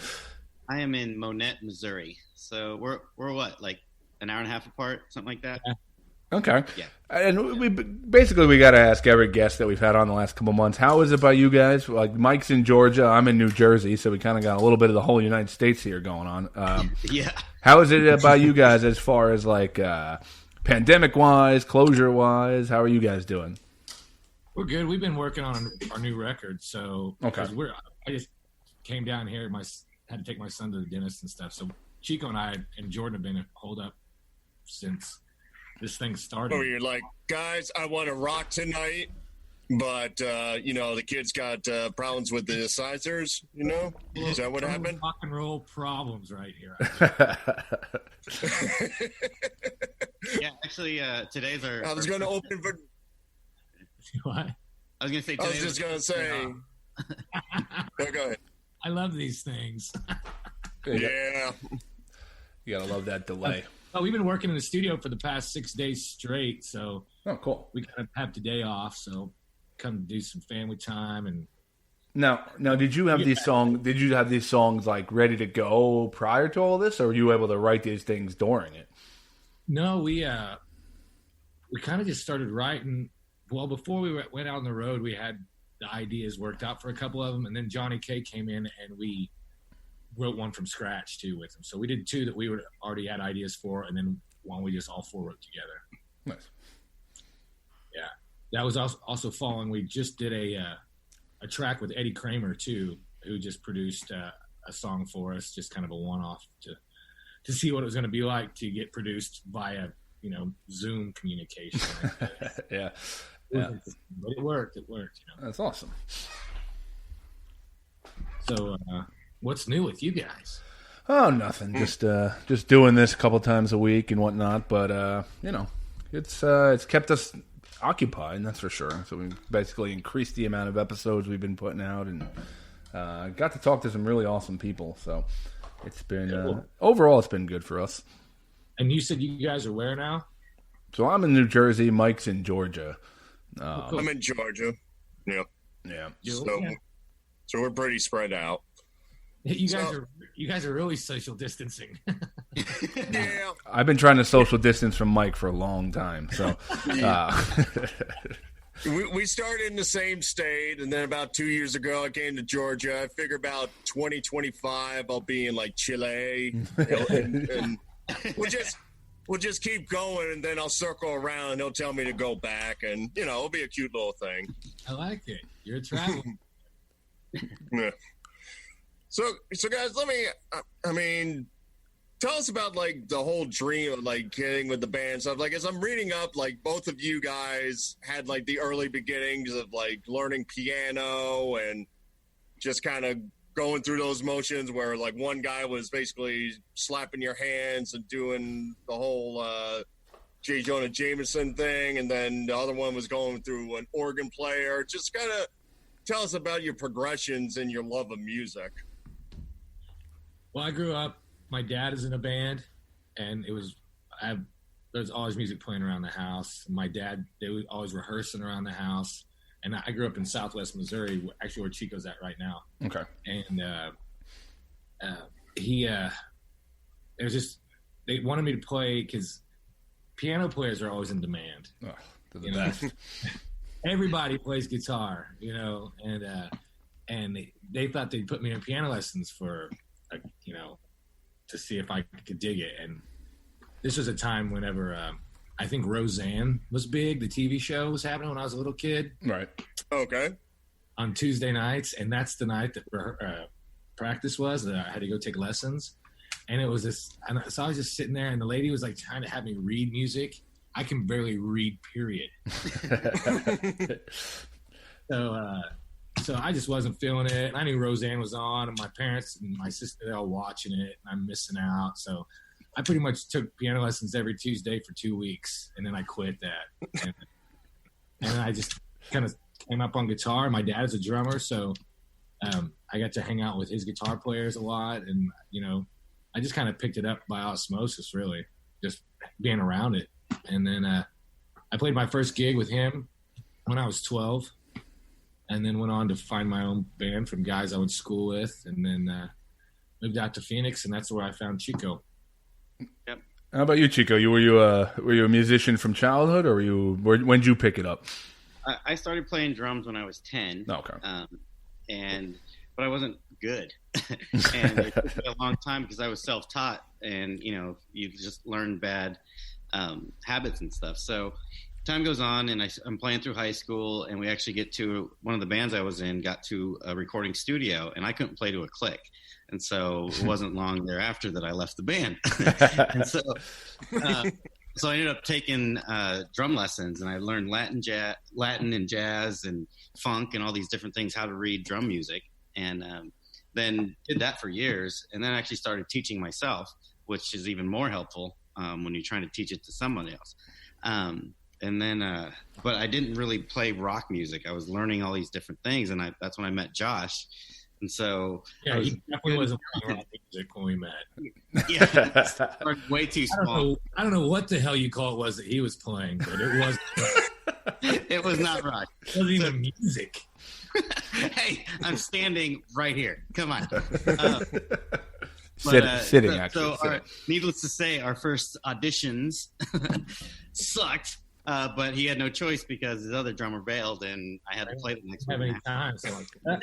I am in Monette, Missouri. So we're what, like an hour and a half apart, something like that? Yeah. Okay. Yeah. And we got to ask every guest that we've had on the last couple months, how is it by you guys? Like, Mike's in Georgia, I'm in New Jersey, so we kind of got a little bit of the whole United States here going on. Yeah. How is it by you guys as far as like pandemic-wise, closure-wise? How are you guys doing? We're good. We've been working on our new record, so okay. I just came down here. Had to take my son to the dentist and stuff. So Chico and I and Jordan have been holed up since this thing started. Oh, you're like, guys, I want to rock tonight, but the kid's got problems with the incisors. Is that what happened? Rock and roll problems right here. Yeah, actually, today's our. I was going to open for. What? I was going to say. I was just going to say. Yeah, go ahead. I love these things. Yeah. You gotta love that delay. Oh, we've been working in the studio for the past 6 days straight, so cool. We kind of have today off, so come do some family time and. Now, did you have these songs? Did you have these songs like ready to go prior to all this, or were you able to write these things during it? No, we kind of just started writing. Well, before we went out on the road, we had the ideas worked out for a couple of them, and then Johnny K came in and we wrote one from scratch too with him. So we did two that we already had ideas for, and then one we just all four wrote together. Nice. Yeah, that was also following. We just did a track with Eddie Kramer too, who just produced a song for us, just kind of a one-off to see what it was going to be like to get produced via Zoom communication. Yeah. But it worked. That's awesome. So, what's new with you guys? Oh, nothing. Just doing this a couple times a week and whatnot. But it's kept us occupied, that's for sure. So we basically increased the amount of episodes we've been putting out, and got to talk to some really awesome people. So it's been overall, it's been good for us. And you said you guys are where now? So I'm in New Jersey. Mike's in Georgia. I'm in Georgia. Yeah. Yeah. So we're pretty spread out. You guys are really social distancing. Yeah. I've been trying to social distance from Mike for a long time. So we started in the same state, and then about 2 years ago I came to Georgia. I figure about 2025 I'll be in like Chile, and we'll just keep going, and then I'll circle around and they'll tell me to go back, and it'll be a cute little thing. I like it. You're a traveler. Yeah. So guys, tell us about like the whole dream of like getting with the band and stuff. Like, as I'm reading up, like both of you guys had like the early beginnings of like learning piano and just kind of going through those motions where like one guy was basically slapping your hands and doing the whole J. Jonah Jameson thing, and then the other one was going through an organ player. Just kind of tell us about your progressions and your love of music. Well, I grew up. My dad is in a band, and there's always music playing around the house. My dad, they were always rehearsing around the house. And I grew up in Southwest Missouri, actually where Chico's at right now. Okay. And it was just, they wanted me to play because piano players are always in demand. Oh, they're the best. Everybody plays guitar, and they thought they'd put me in piano lessons for, to see if I could dig it. And this was a time whenever I think Roseanne was big. The TV show was happening when I was a little kid. Right. Okay. On Tuesday nights, and that's the night that practice was. That I had to go take lessons, and it was this. And so I was just sitting there, and the lady was like trying to have me read music. I can barely read, period. So I just wasn't feeling it. And I knew Roseanne was on, and my parents and my sister, they're all watching it, and I'm missing out. So I pretty much took piano lessons every Tuesday for 2 weeks, and then I quit that. And I just kind of came up on guitar. My dad is a drummer, so I got to hang out with his guitar players a lot. And, I just kind of picked it up by osmosis, really, just being around it. And then I played my first gig with him when I was 12, and then went on to find my own band from guys I went to school with, and then moved out to Phoenix, and that's where I found Chico. Yep. How about you, Chico? Were you a musician from childhood, or when did you pick it up? I started playing drums when I was 10. Okay. But I wasn't good, and it took me a long time because I was self-taught, and you just learn bad habits and stuff. So time goes on, and I'm playing through high school, and we actually get to one of the bands I was in got to a recording studio, and I couldn't play to a click. And so it wasn't long thereafter that I left the band. And so I ended up taking drum lessons, and I learned Latin and jazz and funk and all these different things, how to read drum music. And then did that for years, and then actually started teaching myself, which is even more helpful when you're trying to teach it to someone else. And then, but I didn't really play rock music. I was learning all these different things, and that's when I met Josh. And so, yeah, he definitely wasn't playing rock music when we met. Yeah, started way too small. I don't know what the hell you call it was that he was playing, but it was. It was not rock. It wasn't even music. Hey, I'm standing right here. Come on. Sitting, actually. So, needless to say, our first auditions sucked, but he had no choice because his other drummer bailed, and I had to play the next one. Have any time? So I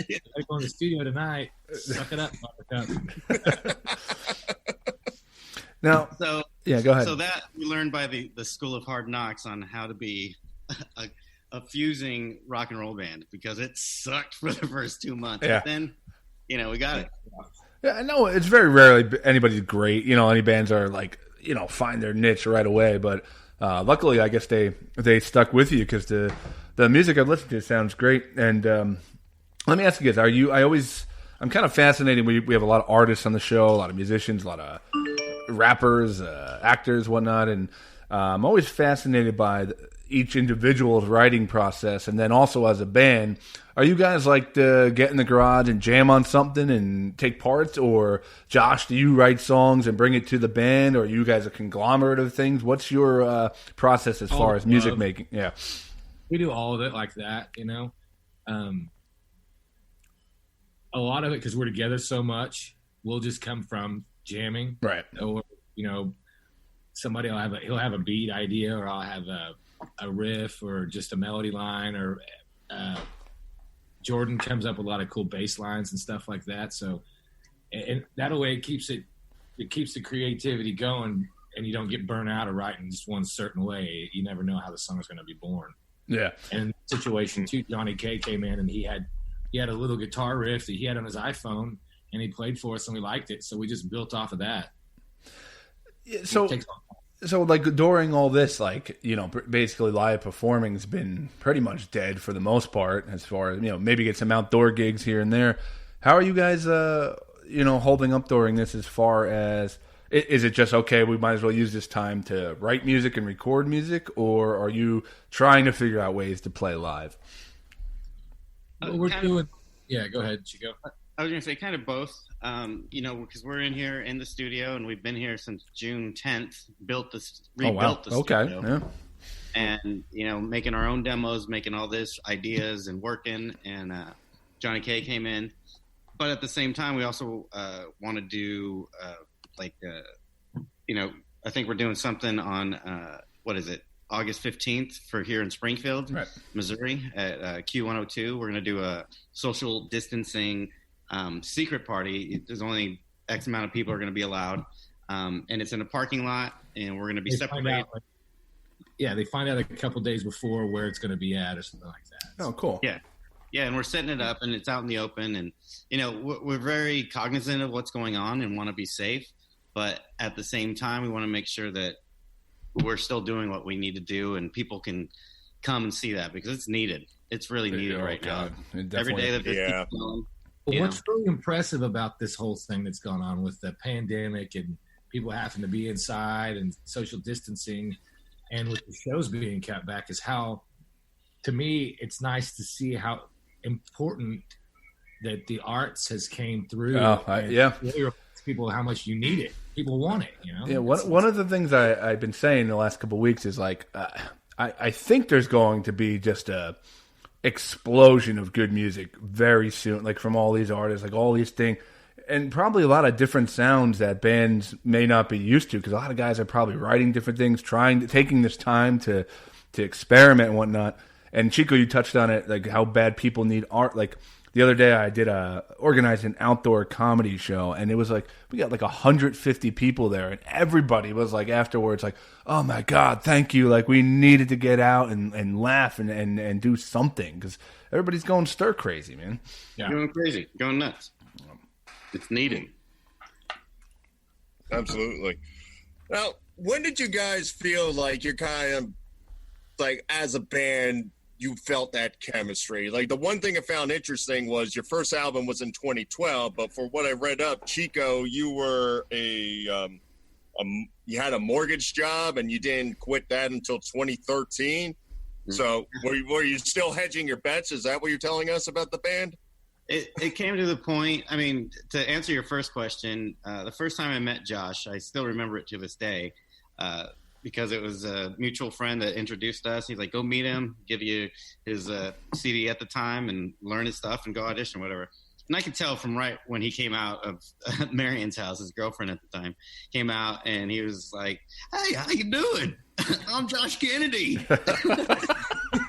go in the studio tonight. Suck it up, buttercup. Now, yeah, go ahead. So that we learned by the School of Hard Knocks on how to be a fusing rock and roll band, because it sucked for the first 2 months. Yeah. But then, we got it. Yeah, I know it's very rarely anybody's great. Any bands are like, find their niche right away. But luckily, I guess they stuck with you, because the music I've listened to sounds great. And let me ask you guys: I'm kind of fascinated. We have a lot of artists on the show, a lot of musicians, a lot of rappers, actors, whatnot, and I'm always fascinated by each individual's writing process, and then also as a band. Are you guys like to get in the garage and jam on something and take parts, or Josh, do you write songs and bring it to the band, or are you guys a conglomerate of things? What's your process as far as music making? Yeah, we do all of it like that. A lot of it, because we're together so much, will just come from jamming, right? Or somebody he'll have a beat idea, or I'll have a riff, or just a melody line, or Jordan comes up with a lot of cool bass lines and stuff like that. So, and that way it keeps the creativity going, and you don't get burnt out of writing just one certain way. You never know how the song is going to be born. Yeah. And in that situation too, Johnny K came in, and he had a little guitar riff that he had on his iPhone, and he played for us, and we liked it. So we just built off of that. Yeah, so like during all this, basically live performing has been pretty much dead for the most part, as far as, maybe get some outdoor gigs here and there. How are you guys, holding up during this, as far as, is it just, okay, we might as well use this time to write music and record music, or are you trying to figure out ways to play live? What we're doing. Yeah, go ahead, Chico. I was going to say kind of both, because we're in here in the studio and we've been here since June 10th, rebuilt the studio. Yeah. And, making our own demos, making all this ideas and working. And Johnny K came in. But at the same time, we also want to do, I think we're doing something on, August 15th for here in Springfield, right, Missouri at Q102. We're going to do a social distancing secret party. There's only X amount of people are going to be allowed. And it's in a parking lot, and we're going to be separated. They find out a couple days before where it's going to be at or something like that. Oh, cool. Yeah. Yeah, and we're setting it up, and it's out in the open. And, we're very cognizant of what's going on and want to be safe. But at the same time, we want to make sure that we're still doing what we need to do, and people can come and see that because it's needed. It's really needed right now. Every day that there's people going. Well, what's really impressive about this whole thing that's gone on with the pandemic and people having to be inside and social distancing and with the shows being kept back is how, to me, it's nice to see how important that the arts has came through. People how much you need it. People want it, Yeah, one of the things I've been saying the last couple of weeks is I think there's going to be just a explosion of good music very soon, like from all these artists, like all these things, and probably a lot of different sounds that bands may not be used to because a lot of guys are probably writing different things, taking this time to experiment and whatnot. And Chico, you touched on it, like how bad people need art, like. The other day I organized an outdoor comedy show, and it was like, we got like 150 people there, and everybody was like afterwards like, oh my God, thank you. Like we needed to get out and laugh and do something because everybody's going stir crazy, man. Yeah. Going crazy, going nuts. It's needed. Absolutely. Now, when did you guys feel like you're kind of like as a band, you felt that chemistry? Like the one thing I found interesting was your first album was in 2012, but for what I read up, Chico, you were you had a mortgage job and you didn't quit that until 2013. So were you still hedging your bets? Is that what you're telling us about the band? It came to the point. I mean, to answer your first question, the first time I met Josh, I still remember it to this day. Because it was a mutual friend that introduced us. He's like, go meet him, give you his CD at the time and learn his stuff and go audition, whatever. And I could tell from right when he came out of Marion's house, his girlfriend at the time, came out and he was like, hey, how you doing? I'm Josh Kennedy.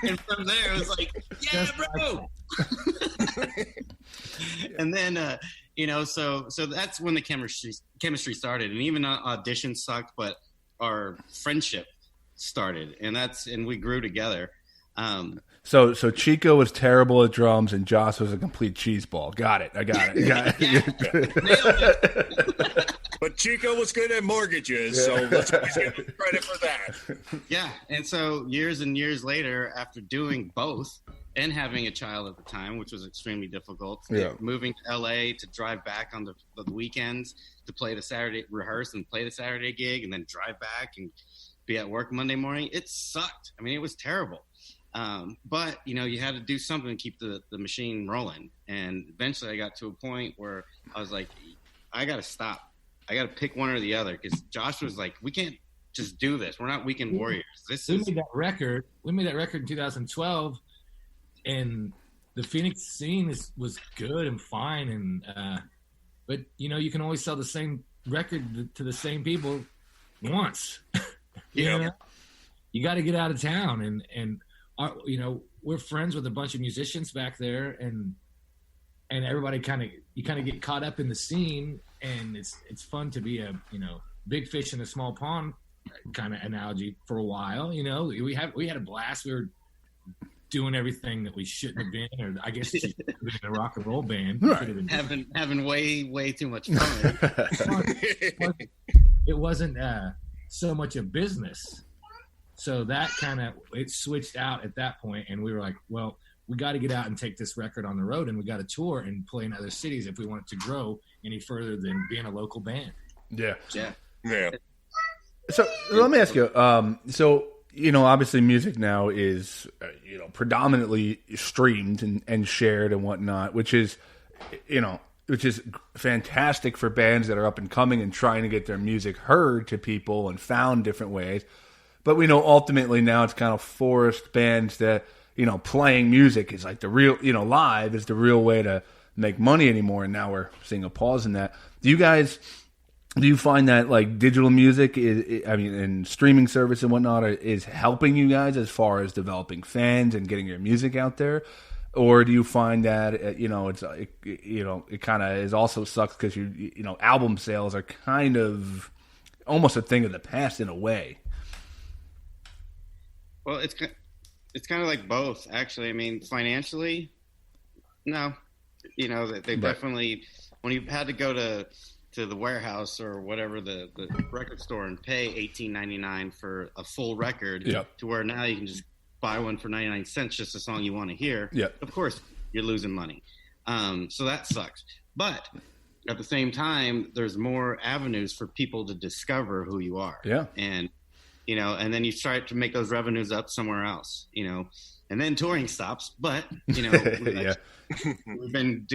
And from there, it was like, yeah, bro. And then, so that's when the chemistry started. And even auditions sucked, but our friendship started, and we grew together. So Chico was terrible at drums, and Josh was a complete cheeseball. Got it. I got it. But Chico was good at mortgages, so let's give him credit for that. Yeah, and so years and years later, after doing both and having a child at the time, which was extremely difficult, moving to LA to drive back on the weekends to play the Saturday, rehearse and play the Saturday gig, and then drive back and be at work Monday morning, it sucked. I mean, it was terrible. But, you had to do something to keep the machine rolling. And eventually I got to a point where I was like, I got to stop. I got to pick one or the other, because Josh was like, we can't just do this. We're not weekend warriors. We made that record in 2012, and the Phoenix scene was good and fine. And but you can always sell the same record to the same people once. You got to get out of town, and we're friends with a bunch of musicians back there, and everybody kind of get caught up in the scene, and it's fun to be a big fish in a small pond kind of analogy for a while. We had a blast. We were doing everything that we shouldn't have been, or I guess been in a rock and roll band. Right. Having way too much fun. It wasn't so much a business. So that it switched out at that point, and we were like, well, we got to get out and take this record on the road, and we got to tour and play in other cities if we want it to grow any further than being a local band. Yeah. Yeah. So let me ask you. So obviously music now is, predominantly streamed and shared and whatnot, which is fantastic for bands that are up and coming and trying to get their music heard to people and found different ways. But we know ultimately now it's kind of forced bands that, playing music is like the real, live is the real way to make money anymore. And now we're seeing a pause in that. Do you find that like digital music and streaming service and whatnot is helping you guys as far as developing fans and getting your music out there? Or do you find that it kind of is also sucks because album sales are kind of almost a thing of the past in a way? Well, it's kind of like both, actually. I mean, financially, no, they definitely, when you had to go to the warehouse or whatever the record store and pay $18.99 for a full record, to where now you can just buy one for 99 cents, just a song you want to hear. Of course, you're losing money. So that sucks. But at the same time, there's more avenues for people to discover who you are. And, and then you start to make those revenues up somewhere else, and then touring stops. But, we've been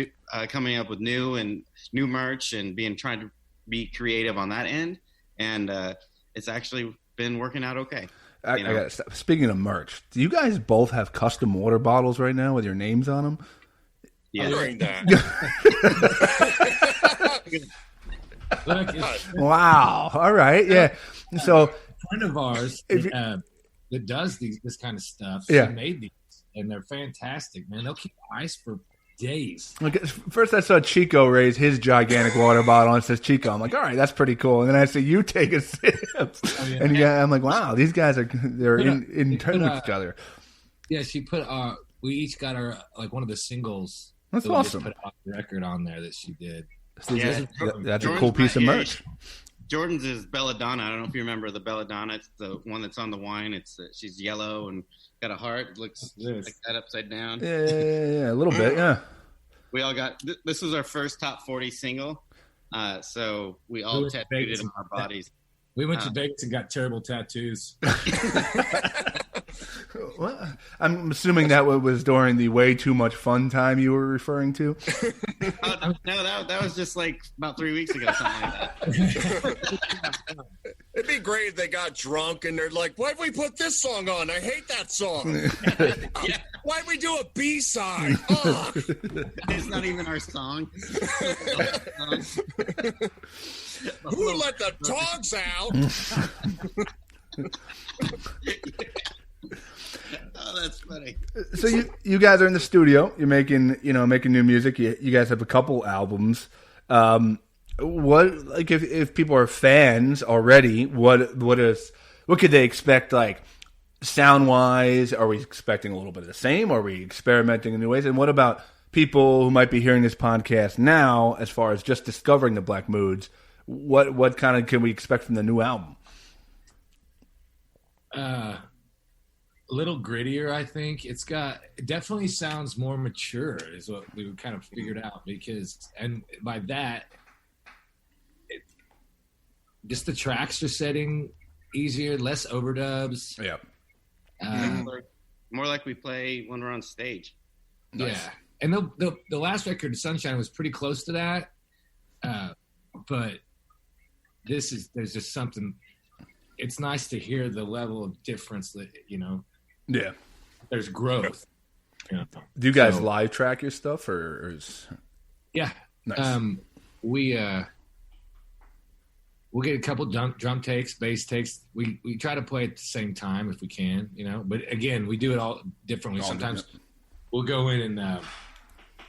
coming up with new merch and trying to be creative on that end. And it's actually been working out okay. I gotta stop. Speaking of merch, do you guys both have custom water bottles right now with your names on them? Yeah, doing that. Wow. All right. Yeah. So, a friend of ours that does this kind of stuff, she made these, and they're fantastic, man. They'll keep ice for days. First I saw Chico raise his gigantic water bottle and it says Chico. I'm like, all right, that's pretty cool. And then I see you take a sip. And I'm like, wow, these guys they're in turn with each other. Yeah, she put we each got our one of the singles. That's so awesome. We just put a record on there that she did. That's a cool piece of merch. Jordan's is Belladonna. I don't know if you remember the Belladonna. It's the one that's on the wine. She's yellow and got a heart. It looks like that upside down. Yeah, a little bit, yeah. We all got this was our first top 40 single. So we all tattooed it on our bodies. We went to Vegas and got terrible tattoos. Well, I'm assuming that was during the way too much fun time you were referring to. No, that was just like about 3 weeks ago, something like that. It'd be great if they got drunk and they're like, "Why'd we put this song on? I hate that song. Why'd we do a B-side? Oh. It's not even our song." Who let the dogs out? Oh, that's funny. So you guys are in the studio. You're making new music. You guys have a couple albums. If people are fans already, what could they expect, like sound wise? Are we expecting a little bit of the same? Are we experimenting in new ways? And what about people who might be hearing this podcast now, as far as just discovering the Black Moods? What kind of can we expect from the new album? A little grittier, I think. It definitely sounds more mature, is what we kind of figured out, and by that, just the tracks are setting easier, less overdubs. Yeah. More like we play when we're on stage. Nice. Yeah. And the last record, Sunshine, was pretty close to that. But there's just something, it's nice to hear the level of difference that, yeah, there's growth. Do you guys live track your stuff or is... Yeah. Nice. We'll get a couple drum takes, bass takes. We try to play at the same time if we can, but again, we do it all differently. Sometimes we'll go in and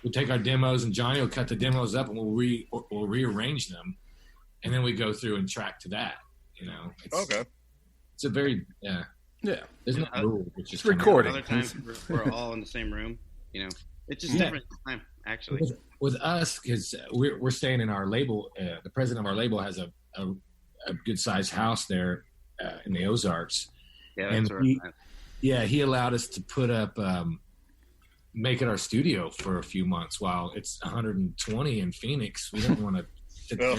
we'll take our demos and Johnny will cut the demos up and we'll rearrange them. And then we go through and track to that, Okay. It's a very, yeah. There's no rule. It's recording. Other times we're all in the same room, It's just different time, actually. With us, because we're staying in our label. The president of our label has a good-sized house there in the Ozarks. Yeah, that's right. He allowed us to put up, make it our studio for a few months while it's 120 in Phoenix. We don't want to sit there,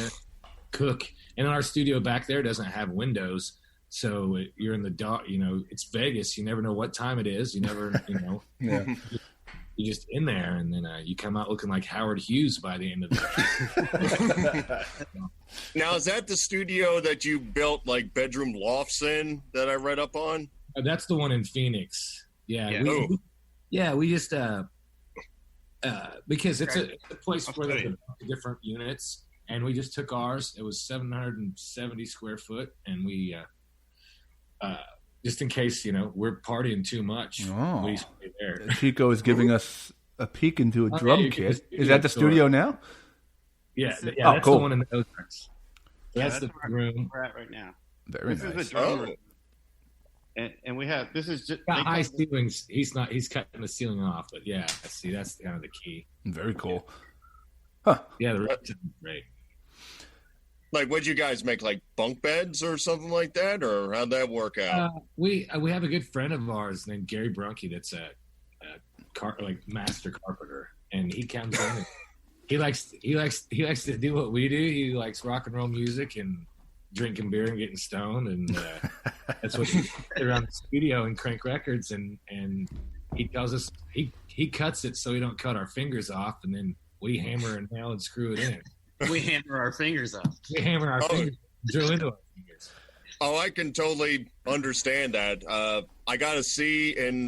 cook. And our studio back there doesn't have windows, So you're in the dark, it's Vegas. You never know what time it is. You never, Yeah. you're just in there, and then you come out looking like Howard Hughes by the end of the day. Now, is that the studio that you built like bedroom lofts in that I read up on? That's the one in Phoenix. Yeah. We just because it's a place where there's a bunch of different units, and we just took ours. It was 770 square foot, and we just in case we're partying too much, we stay there. Chico is giving us a peek into a drum kit. Is that the studio now? Yeah, that's cool. the one in the Ozarks. That's the room we're at right now. Very This nice. is the drum room. And we have this is just got high ceilings. He's cutting the ceiling off, but yeah, see, that's kind of the key. Very cool. Huh. Yeah, the room's great. Like, what'd you guys make, like bunk beds or something like that, or how'd that work out? We have a good friend of ours named Gary Brunke that's a master carpenter, and he comes in. And he likes to do what we do. He likes rock and roll music and drinking beer and getting stoned, and that's what he sit around the studio and crank records. And he tells us he cuts it so we don't cut our fingers off, and then we hammer and nail and screw it in. We hammer our fingers off. We hammer our fingers, drill into our fingers. Oh, I can totally understand that. I got a C in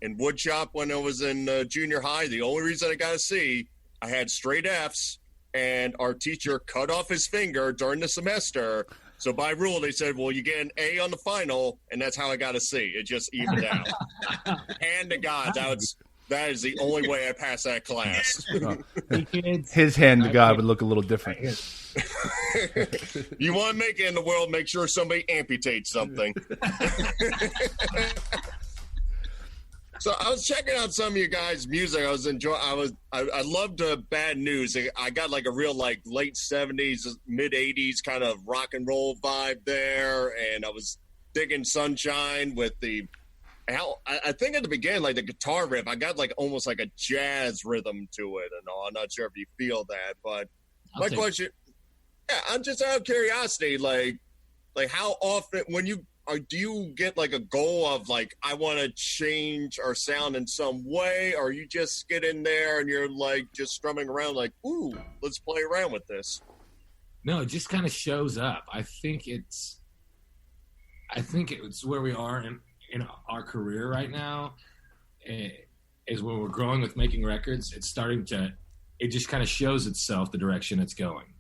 woodshop when I was in junior high. The only reason I got a C, I had straight Fs, and our teacher cut off his finger during the semester. So by rule, they said, well, you get an A on the final, and that's how I got a C. It just evened out. Hand to God, that is the only way I passed that class. His hand to God would look a little different. You want to make it in the world, make sure somebody amputates something. So I was checking out some of you guys' music. I was enjoying. I loved Bad News. I got like a real like late '70s, mid '80s kind of rock and roll vibe there, and I was digging Sunshine with the. I think at the beginning, like the guitar riff, I got like almost like a jazz rhythm to it and all. I'm not sure if you feel that, but my question, I'm just out of curiosity, like how often do you get like a goal of like, I want to change our sound in some way, or you just get in there and you're like just strumming around like, ooh, let's play around with this? No, it just kind of shows up. I think it's where we are in our career right now, is when we're growing with making records. It just kind of shows itself the direction it's going.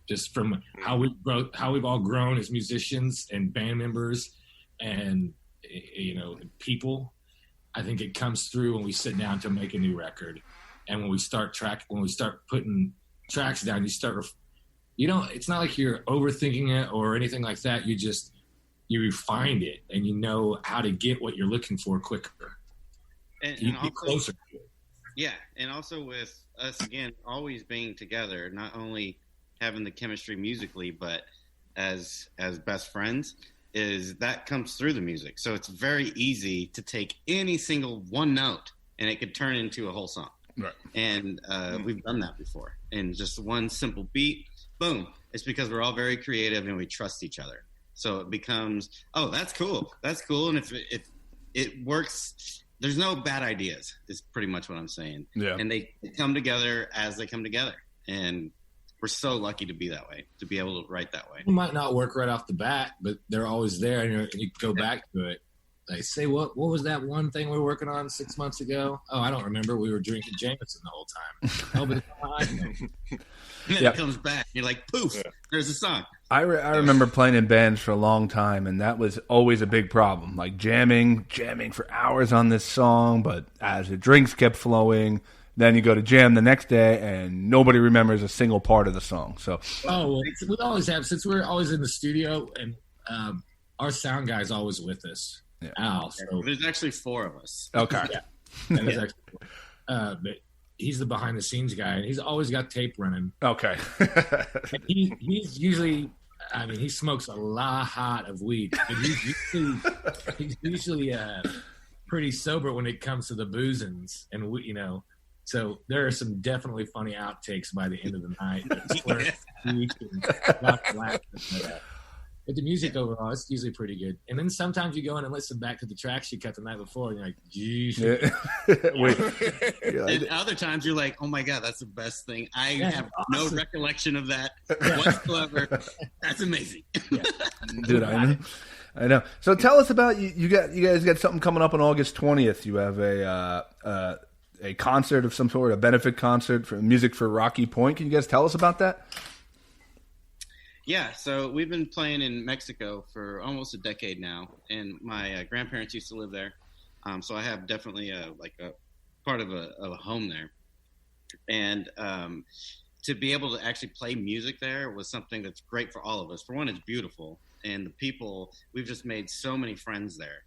Just from how we've all grown as musicians and band members and people. I think it comes through when we sit down to make a new record, and when we start putting tracks down, it's not like you're overthinking it or anything like that. You refine it, and you know how to get what you're looking for quicker. And also, closer to it. Yeah, and also with us, again, always being together, not only having the chemistry musically, but as best friends, is that comes through the music. So it's very easy to take any single one note, and it could turn into a whole song. Right. And we've done that before. And just one simple beat, boom. It's because we're all very creative and we trust each other. So it becomes, oh, that's cool. That's cool. And if it works, there's no bad ideas, is pretty much what I'm saying. Yeah. And they come together as they come together. And we're so lucky to be that way, to be able to write that way. It might not work right off the bat, but they're always there, and you go back to it. They say, what was that one thing we were working on 6 months ago? Oh, I don't remember. We were drinking Jameson the whole time. Oh, but and then it comes back. You're like, poof, there's a song. I remember playing in bands for a long time, and that was always a big problem. Like jamming for hours on this song, but as the drinks kept flowing, then you go to jam the next day, and nobody remembers a single part of the song. So, we always have, since we're always in the studio, and our sound guy's always with us. Yeah. Al. So, there's actually 4 of us. Okay. Yeah. And there's actually, but he's the behind the scenes guy, and he's always got tape running. Okay. He's usually, he smokes a lot of weed. But he's usually pretty sober when it comes to the boozings, and so there are some definitely funny outtakes by the end of the night. But the music overall, it's usually pretty good. And then sometimes you go in and listen back to the tracks you cut the night before, and you're like, geez. Yeah. Wait. And other times you're like, oh my God, that's the best thing. I have no recollection of that whatsoever. That's amazing. Yeah. Dude, I know. So tell us about you guys got something coming up on August 20th. You have a concert of some sort, a benefit concert for music for Rocky Point. Can you guys tell us about that? Yeah, so we've been playing in Mexico for almost a decade now, and my grandparents used to live there, so I have definitely a part of a home there. And to be able to actually play music there was something that's great for all of us. For one, it's beautiful, and the people, we've just made so many friends there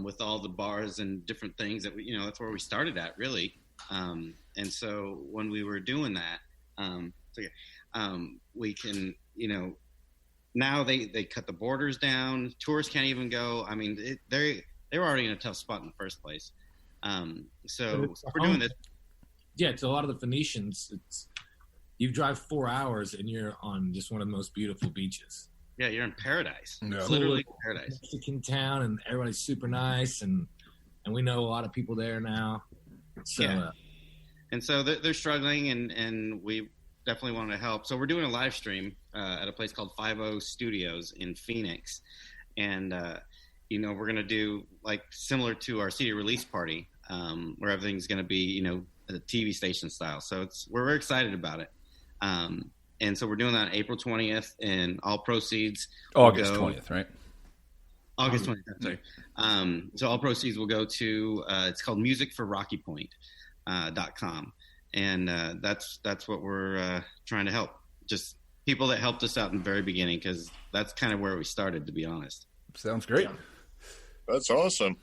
with all the bars and different things that that's where we started at, really. And so when we were doing that, we can. Now they cut the borders down. Tourists can't even go. I mean, they were already in a tough spot in the first place. So we're doing this. Yeah, to a lot of the Phoenicians, you drive 4 hours and you're on just one of the most beautiful beaches. Yeah, you're in paradise. Yeah. It's literally paradise. Mexican town, and everybody's super nice, and we know a lot of people there now. So, yeah. And so they're struggling, and we definitely wanted to help. So we're doing a live stream at a place called 50 Studios in Phoenix. And, we're going to do like similar to our CD release party where everything's going to be, a TV station style. So we're very excited about it. And so we're doing that on April 20th, and all proceeds August 20th, right? August 20th, sorry. So all proceeds will go to, it's called musicforrockypoint.com. And that's what we're trying to help. Just people that helped us out in the very beginning, because that's kind of where we started, to be honest. Sounds great. Yeah. That's awesome.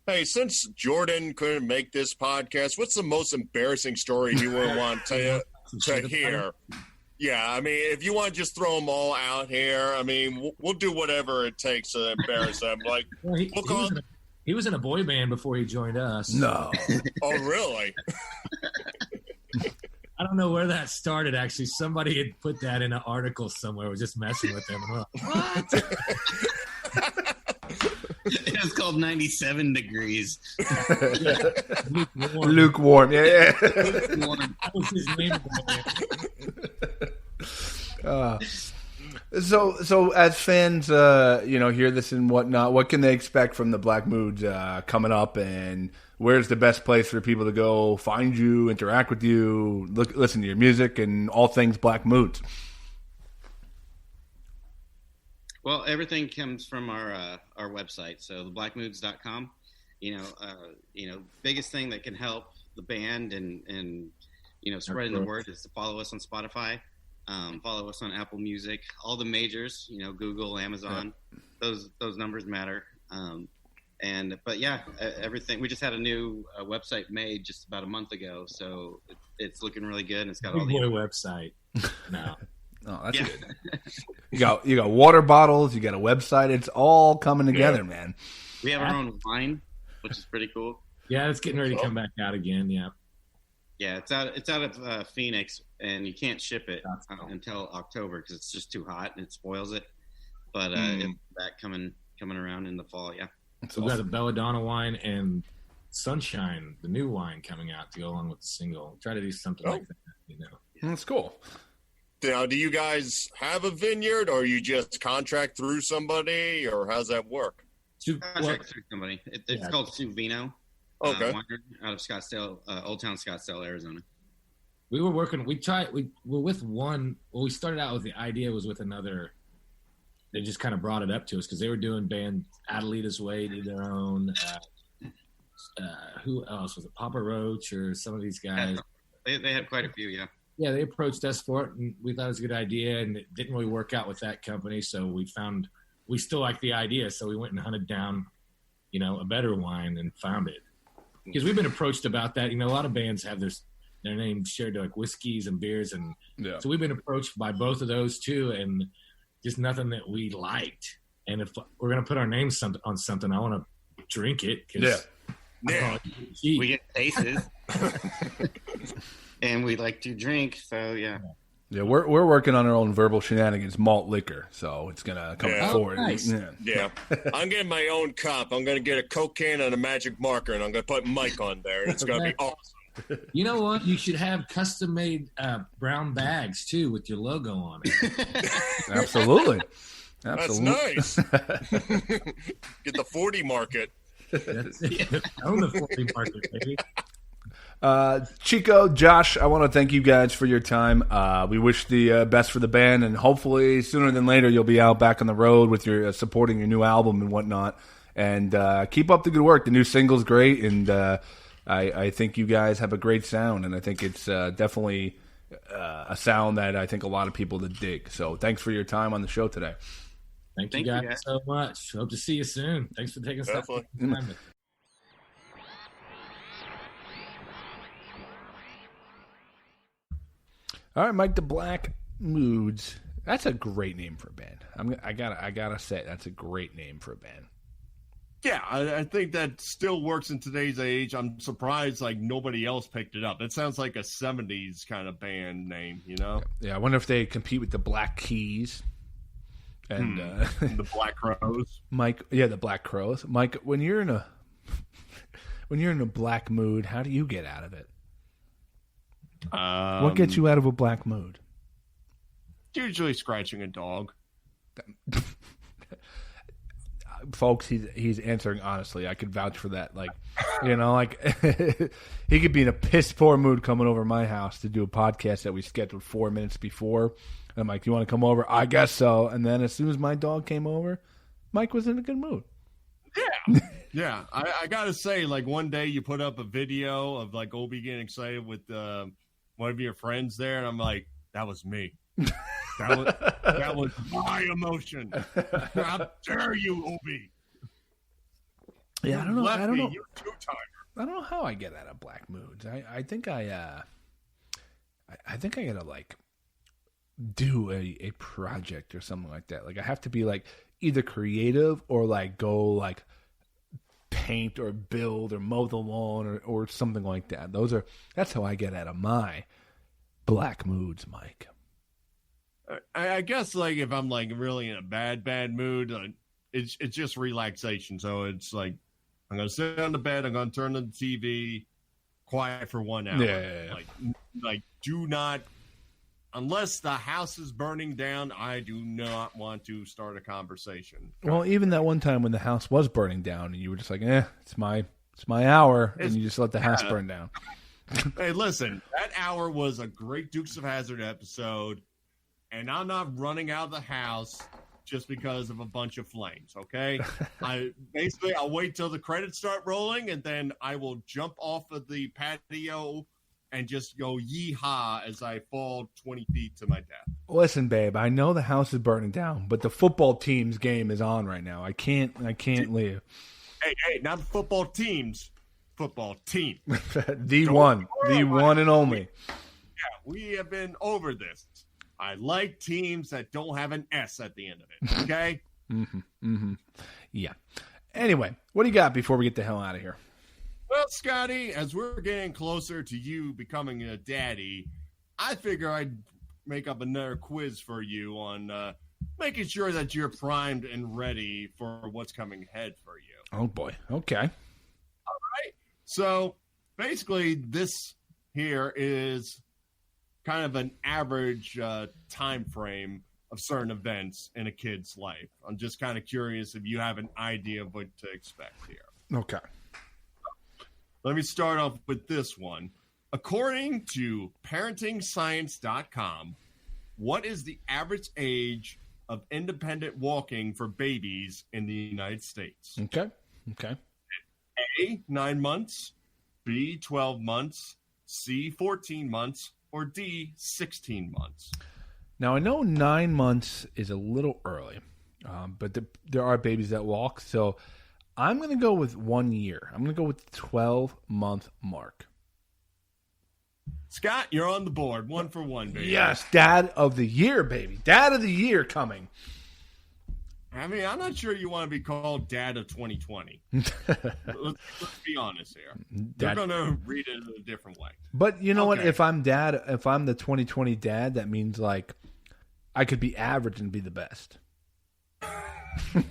Hey, since Jordan couldn't make this podcast, what's the most embarrassing story you would want to hear? Yeah, I mean, if you want to just throw them all out here, I mean, we'll do whatever it takes to embarrass them. Like, well, he was in a boy band before he joined us. No. Oh, really? I don't know where that started, actually. Somebody had put that in an article somewhere. Was just messing with him. What? It was called 97 Degrees. Yeah. Lukewarm. Yeah. Lukewarm. That was his name. So as fans, hear this and whatnot, what can they expect from the Black Moods coming up, and where's the best place for people to go find you, interact with you, listen to your music, and all things Black Moods? Well, everything comes from our website, so theblackmoods.com. Biggest thing that can help the band and spreading the word is to follow us on Spotify. Follow us on Apple Music, all the majors, Google, Amazon, those numbers matter. But everything. We just had a new website made just about a month ago, so it's looking really good. And it's got all the website. No, that's good. You got water bottles. You got a website. It's all coming together, man. We have our own wine, which is pretty cool. Yeah, it's getting ready to come back out again. Yeah. Yeah, it's out of Phoenix, and you can't ship it until October because it's just too hot and it spoils it. But it's back coming around in the fall. Yeah, so we've got a Belladonna wine and Sunshine, the new wine, coming out to go along with the single. Try to do something like that. That's cool. Now, do you guys have a vineyard, or you just contract through somebody, or how's that work? Contract through somebody. It's called Suvino. Okay. Out of Scottsdale, Old Town Scottsdale, Arizona. We were working. We were with one. Well, we started out with the idea was with another. They just kind of brought it up to us because they were doing band Adelita's Way, did their own. Who else was it? Papa Roach or some of these guys. They had quite a few, yeah. Yeah, they approached us for it, and we thought it was a good idea, and it didn't really work out with that company. So we still liked the idea, so we went and hunted down, a better wine and found it. Because we've been approached about that. A lot of bands have their name shared to like whiskeys and beers. And so we've been approached by both of those too, and just nothing that we liked. And if we're going to put our names on something, I want to drink it. We get tastes. And we like to drink. So, yeah. Yeah, we're working on our own verbal shenanigans malt liquor, so it's gonna come forward. Oh, nice. Yeah. I'm getting my own cup. I'm gonna get a Coke can and a magic marker, and I'm gonna put Mike on there. It's gonna be awesome. You know what? You should have custom-made brown bags too with your logo on it. Absolutely. That's nice. Get the 40 market. Own the 40 market, baby. Chico, Josh, I want to thank you guys for your time. We wish the best for the band, and hopefully sooner than later you'll be out back on the road with your supporting your new album and whatnot. And keep up the good work. The new single's great, and I think you guys have a great sound, and I think it's definitely a sound that I think a lot of people that dig. So thanks for your time on the show today. Thank you guys so much. Hope to see you soon. Thanks for taking some time. All right, Mike, the Black Moods. That's a great name for a band. I gotta say, that's a great name for a band. Yeah, I think that still works in today's age. I'm surprised like nobody else picked it up. That sounds like a 70s kind of band name, you know? Yeah, I wonder if they compete with the Black Keys and the Black Crows. Mike, the Black Crows. Mike, when you're in a black mood, how do you get out of it? What gets you out of a black mood? Usually scratching a dog. Folks, he's answering honestly. I could vouch for that. Like, you know, like he could be in a piss poor mood coming over my house to do a podcast that we scheduled 4 minutes before. And I'm like, "You want to come over?" I guess so. And then as soon as my dog came over, Mike was in a good mood. Yeah. Yeah. I gotta say, like one day you put up a video of like Obi getting excited with one of your friends there, and I'm like, that was me. That was my emotion. How dare you, Obi? Yeah, I don't know. You're two-timer. I don't know how I get out of black moods. I think I gotta like do a project or something like that. Like I have to be like either creative or like go like paint or build or mow the lawn or something like that. That's how I get out of my black moods, Mike. I guess like if I'm like really in a bad mood, it's just relaxation. So it's like I'm gonna sit on the bed, I'm gonna turn on the TV, quiet for 1 hour. Yeah. Like do not, unless the house is burning down, I do not want to start a conversation. Well, even that one time when the house was burning down and you were just like, it's my hour, and you just let the house burn down. Hey, listen, that hour was a great Dukes of Hazzard episode, and I'm not running out of the house just because of a bunch of flames, okay? I'll wait till the credits start rolling, and then I will jump off of the patio and just go yee-haw as I fall 20 feet to my death. Listen, babe, I know the house is burning down, but the football team's game is on right now. I can't leave. Hey, not the football teams. Football team. the one and only. We have been over this. I like teams that don't have an S at the end of it, okay? Yeah. Anyway, what do you got before we get the hell out of here? Well, Scotty, as we're getting closer to you becoming a daddy, I figure I'd make up another quiz for you on making sure that you're primed and ready for what's coming ahead for you. Oh, boy. Okay. All right. So, basically, this here is kind of an average time frame of certain events in a kid's life. I'm just kind of curious if you have an idea of what to expect here. Okay. Let me start off with this one. According to ParentingScience.com, what is the average age of independent walking for babies in the United States? Okay. A, 9 months, B, 12 months, C, 14 months, or D, 16 months? Now, I know 9 months is a little early, but there are babies that walk, so I'm going to go with 1 year. I'm going to go with the 12-month mark. Scott, you're on the board. 1 for 1, baby. Yes, Dad of the Year, baby. Dad of the Year coming. I mean, I'm not sure you want to be called Dad of 2020. let's be honest here. They're going to read it in a different way. But you know what? If I'm the 2020 dad, that means like I could be average and be the best. I guess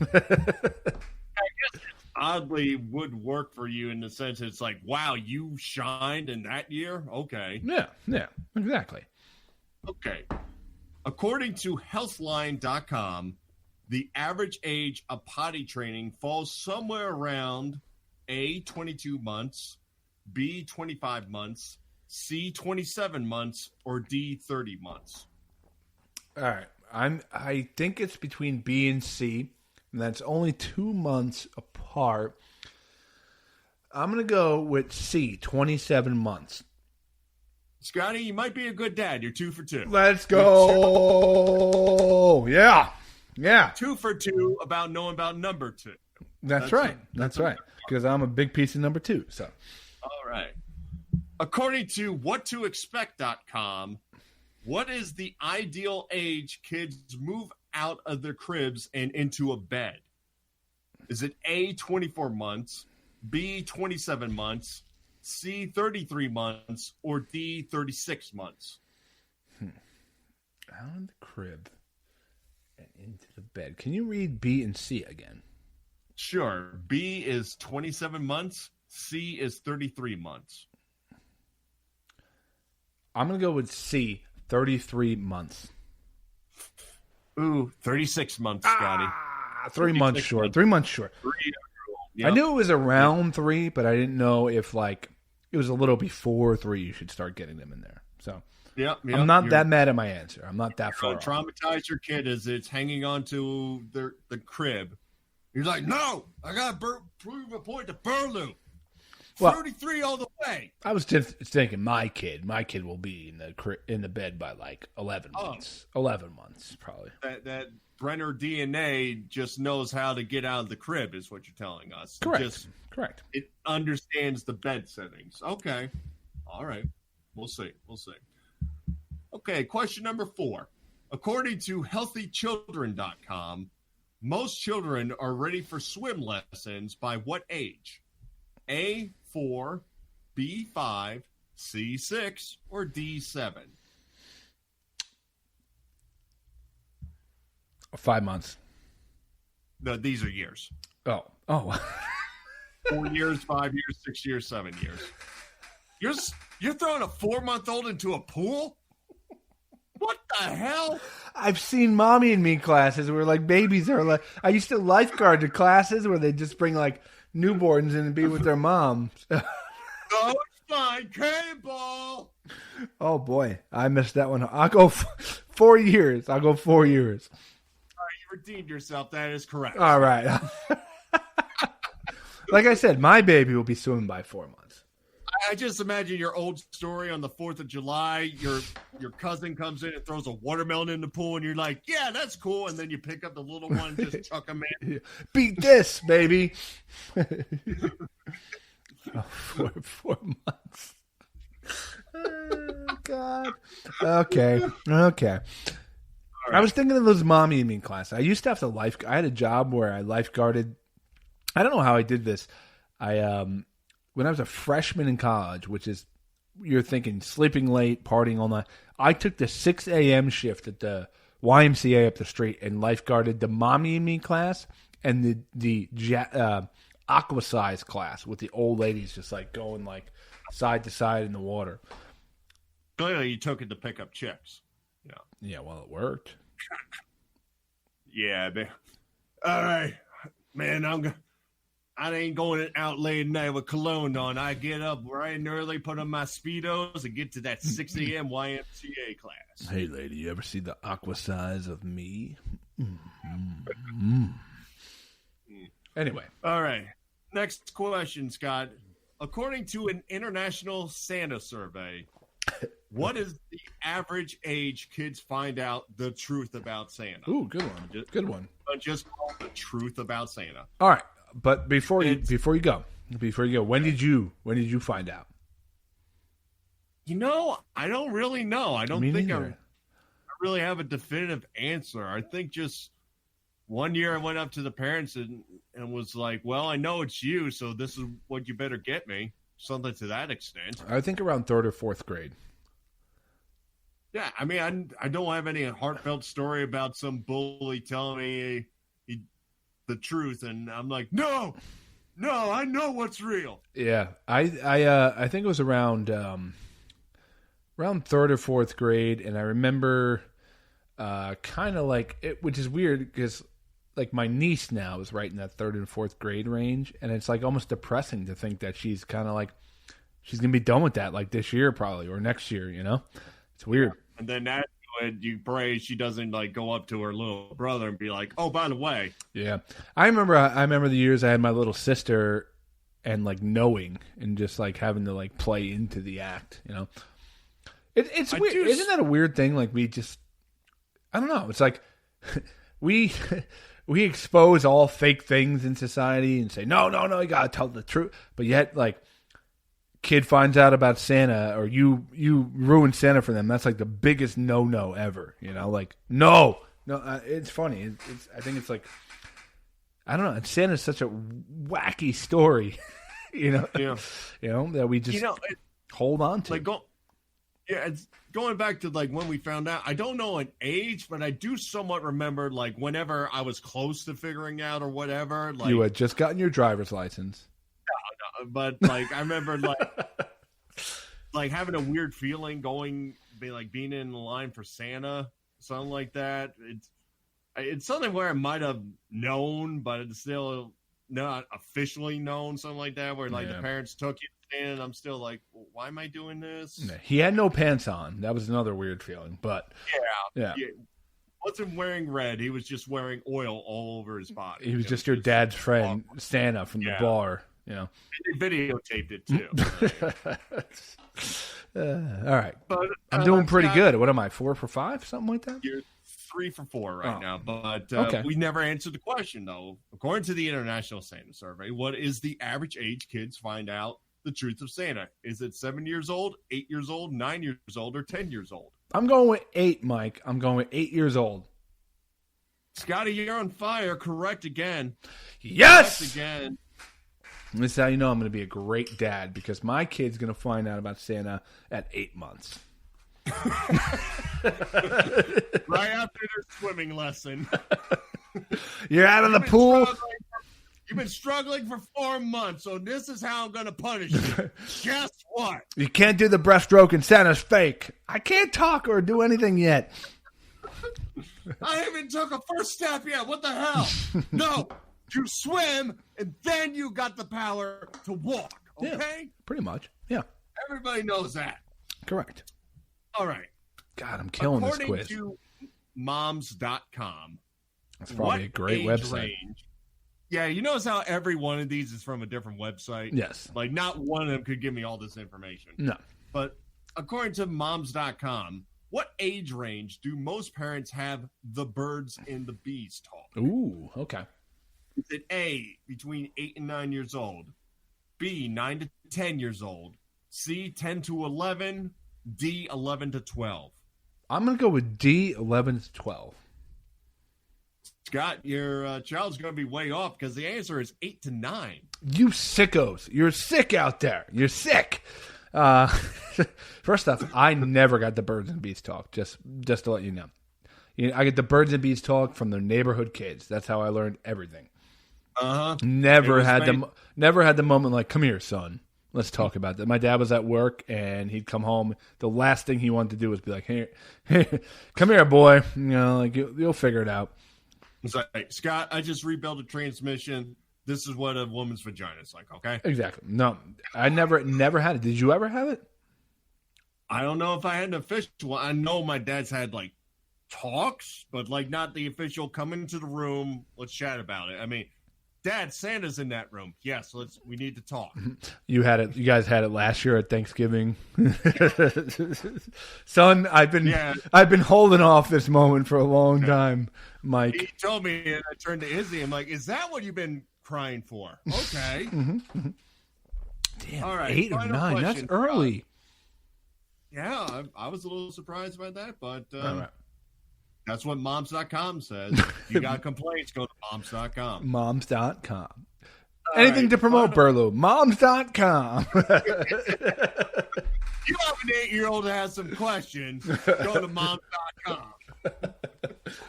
it oddly would work for you in the sense it's like, wow, you shined in that year? Okay. Yeah, exactly. Okay. According to Healthline.com, the average age of potty training falls somewhere around A, 22 months, B, 25 months, C, 27 months, or D, 30 months. All right. I think it's between B and C, and that's only 2 months apart. I'm going to go with C, 27 months. Scotty, you might be a good dad. You're 2 for 2. Let's go. Yeah. 2 for 2 about knowing about number 2. That's right. That's right. Because I'm a big piece of number 2. So. All right. According to whattoexpect.com, what is the ideal age kids move out of their cribs and into a bed? Is it A, 24 months, B, 27 months, C, 33 months, or D, 36 months? Out of the crib and into the bed. Can you read B and C again? Sure. B is 27 months. C is 33 months. I'm going to go with C, 33 months. Ooh, 36 months, Scotty. 3 months short. 3 months short. Yep. I knew it was around 3, but I didn't know if like it was a little before 3 you should start getting them in there. So I'm not that mad at my answer. I'm not that far off. Traumatize your kid as it's hanging onto the crib. You're like, no, I got to prove a point to Burlew. 33 all the way. I was just thinking my kid will be in the bed by like 11 months. 11 months, probably. That Brenner DNA just knows how to get out of the crib is what you're telling us. Correct. It understands the bed settings. Okay. All right. We'll see. Okay, question number 4. According to healthychildren.com, most children are ready for swim lessons by what age? A, 4, B, 5, C, 6, or D, 7? 5 months. No, these are years. Oh. 4 years, 5 years, 6 years, 7 years. You're throwing a 4-month-old into a pool? What the hell? I've seen Mommy and Me classes where like babies are like. I used to lifeguard the classes where they just bring like newborns in and be with their moms. No, it's fine. Cannonball. Oh boy, I missed that one. I'll go 4 years. All right, you redeemed yourself. That is correct. All right. Like I said, my baby will be swimming by 4 months. I just imagine your old story on the 4th of July. Your cousin comes in and throws a watermelon in the pool, and you're like, yeah, that's cool. And then you pick up the little one and just chuck him in. Beat this, baby. 4 months. Oh, God. Okay. Right. I was thinking of those Mommy and Me classes. I used to have to I had a job where I lifeguarded. I don't know how I did this. When I was a freshman in college, which is, you're thinking sleeping late, partying all night, I took the 6 a.m. shift at the YMCA up the street and lifeguarded the Mommy and Me class and the aqua size class with the old ladies just like going like side to side in the water. Clearly, you took it to pick up chicks. Yeah, well, it worked. Yeah, man. All right, man, I ain't going out late at night with cologne on. I get up bright and early, put on my Speedos, and get to that 6 a.m. YMCA class. Hey, lady, you ever see the aqua size of me? Anyway. All right. Next question, Scott. According to an international Santa survey, what is the average age kids find out the truth about Santa? Ooh, good one. Good one. Just call the truth about Santa. All right. But before you go, when did you find out? I don't really know. I don't think I neither. really have a definitive answer. I think just one year I went up to the parents and was like, well, I know it's you, so this is what you better get me. Something to that extent. I think around 3rd or 4th grade. Yeah, I mean, I don't have any heartfelt story about some bully telling me the truth, and I'm like, no, I know what's real. Yeah, I think it was around 3rd or 4th grade, and I remember kind of like it, which is weird because like my niece now is right in that 3rd and 4th grade range, and it's like almost depressing to think that she's kind of like she's gonna be done with that like this year probably or next year, you know. It's weird. And then that you pray she doesn't like go up to her little brother and be like, "Oh, by the way." Yeah, I remember the years I had my little sister, and like knowing and just like having to like play into the act. You know, it's weird. Isn't that a weird thing? Like we just, I don't know. It's like we expose all fake things in society and say no, you gotta tell the truth. But yet, like. Kid finds out about Santa or you ruin Santa for them. That's like the biggest no ever, you know, like no, it's funny. I think it's like, I don't know. Santa's such a wacky story, you know, that we just hold on to. Like it's going back to like when we found out, I don't know an age, but I do somewhat remember like whenever I was close to figuring out or whatever, like you had just gotten your driver's license. But like I remember like having a weird feeling being in the line for Santa, something like that. It's something where I might have known, but it's still not officially known, something like that, where like the parents took it and I'm still like, well, why am I doing this? He had no pants on. That was another weird feeling, but yeah. He wasn't wearing red. He was just wearing oil all over his body. He was just your dad's friend, Santa from the bar. You know, and they videotaped it too. All right, but I'm doing pretty good. What am I? 4 for 5, something like that. You're 3 for 4 right now, but we never answered the question though. According to the International Santa Survey, what is the average age kids find out the truth of Santa? Is it 7 years old, 8 years old, 9 years old, or 10 years old? I'm going with 8, Mike. I'm going with 8 years old. Scotty, you're on fire. Correct again. Yes. Correct again. This is how you know I'm going to be a great dad because my kid's going to find out about Santa at 8 months. Right after their swimming lesson. You're out of the pool. You've been struggling for 4 months, so this is how I'm going to punish you. Guess what? You can't do the breaststroke and Santa's fake. I can't talk or do anything yet. I haven't even took a first step yet. What the hell? No. You swim, and then you got the power to walk, okay? Yeah, pretty much, yeah. Everybody knows that. Correct. All right. God, I'm killing this quiz. According to moms.com. That's probably a great website. Range, yeah, you notice how every one of these is from a different website? Yes. Like, not one of them could give me all this information. No. But according to moms.com, what age range do most parents have the birds and the bees talk? Ooh, okay. Is it A, between 8 and 9 years old, B, 9 to 10 years old, C, 10 to 11, D, 11 to 12? I'm going to go with D, 11 to 12. Scott, your child's going to be way off because the answer is 8 to 9. You sickos. You're sick out there. You're sick. First off, I never got the birds and bees talk, just to let you know. I get the birds and bees talk from the neighborhood kids. That's how I learned everything. Never had the moment like, come here, son. Let's talk about that. My dad was at work and he'd come home. The last thing he wanted to do was be like, hey, come here, boy. You know, like you'll figure it out. It's like, Scott, I just rebuilt a transmission. This is what a woman's vagina is like, okay? Exactly. No, I never had it. Did you ever have it? I don't know if I had an official one. I know my dad's had like talks, but like not the official come into the room, let's chat about it. I mean, Dad, Santa's in that room. Yes, we need to talk. You had it. You guys had it last year at Thanksgiving. Son, I've been holding off this moment for a long time, Mike. He told me, and I turned to Izzy. I'm like, "Is that what you've been crying for?" Okay. Damn, all right. 8 or 9. That's early. Yeah, I was a little surprised by that, but right. That's what moms.com says. If you got complaints, go to moms.com. Moms.com. Anything to promote, Burlew. Moms.com. You have an 8-year-old that has some questions, go to moms.com.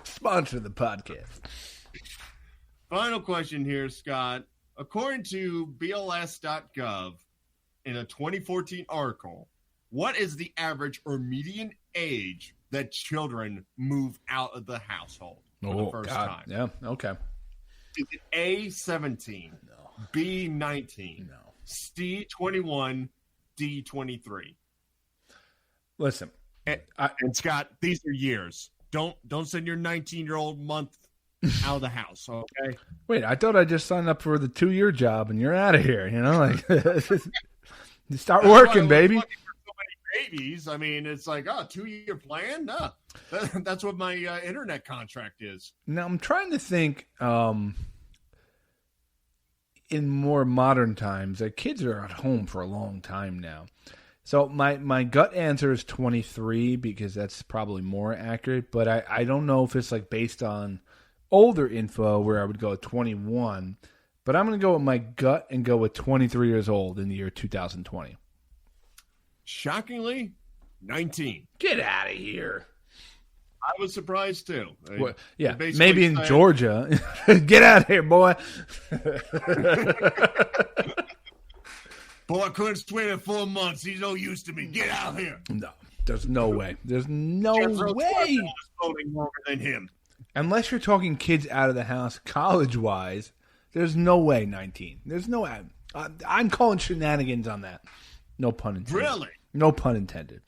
Sponsor the podcast. Final question here, Scott. According to BLS.gov, in a 2014 article, what is the average or median age that children move out of the household for the first time? Yeah, okay. Is it A, 17, No. B, 19, No. C, 21, D, 23? Listen. And Scott, these are years. Don't send your 19-year-old month out of the house, okay? Wait, I thought I just signed up for the 2-year job and you're out of here, you know? Like, you start working, baby. For so many babies. I mean, it's like, 2-year plan? No. That's what my internet contract is. Now, I'm trying to think in more modern times, like kids are at home for a long time now. So my gut answer is 23 because that's probably more accurate, but I don't know if it's like based on older info where I would go at 21, but I'm going to go with my gut and go with 23 years old in the year 2020. Shockingly, 19. Get out of here. I was surprised too. Well, yeah, maybe in Georgia. Get out of here, boy. Boy, I couldn't swim in 4 months. He's no use to me. Get out here. No, there's no way. There's no way. Floating longer than him. Unless you're talking kids out of the house college-wise, there's no way 19. There's no way. I'm calling shenanigans on that. No pun intended. Really? No pun intended.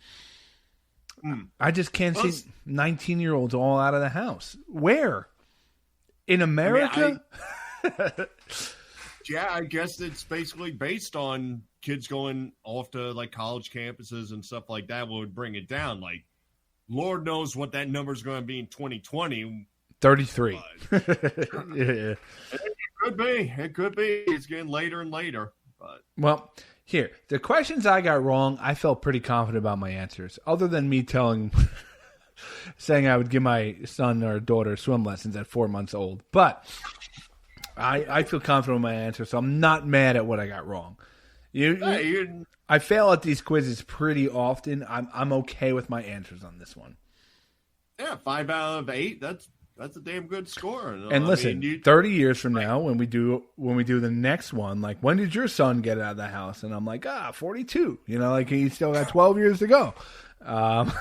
I just can't see 19-year-olds all out of the house. Where? In America? Yeah, I guess it's basically based on kids going off to like college campuses and stuff like that would bring it down. Like, Lord knows what that number is going to be in 2020. 33. Yeah. It could be. It could be. It's getting later and later. But well, here, the questions I got wrong, I felt pretty confident about my answers. Other than me saying I would give my son or daughter swim lessons at 4 months old. But I feel confident with my answer, so I'm not mad at what I got wrong. I fail at these quizzes pretty often. I'm okay with my answers on this one. Yeah, 5 out of 8. That's a damn good score. And listen, 30 years from now, when we do the next one, like, when did your son get out of the house? And I'm like, 42. You know, like, he's still got 12 years to go. I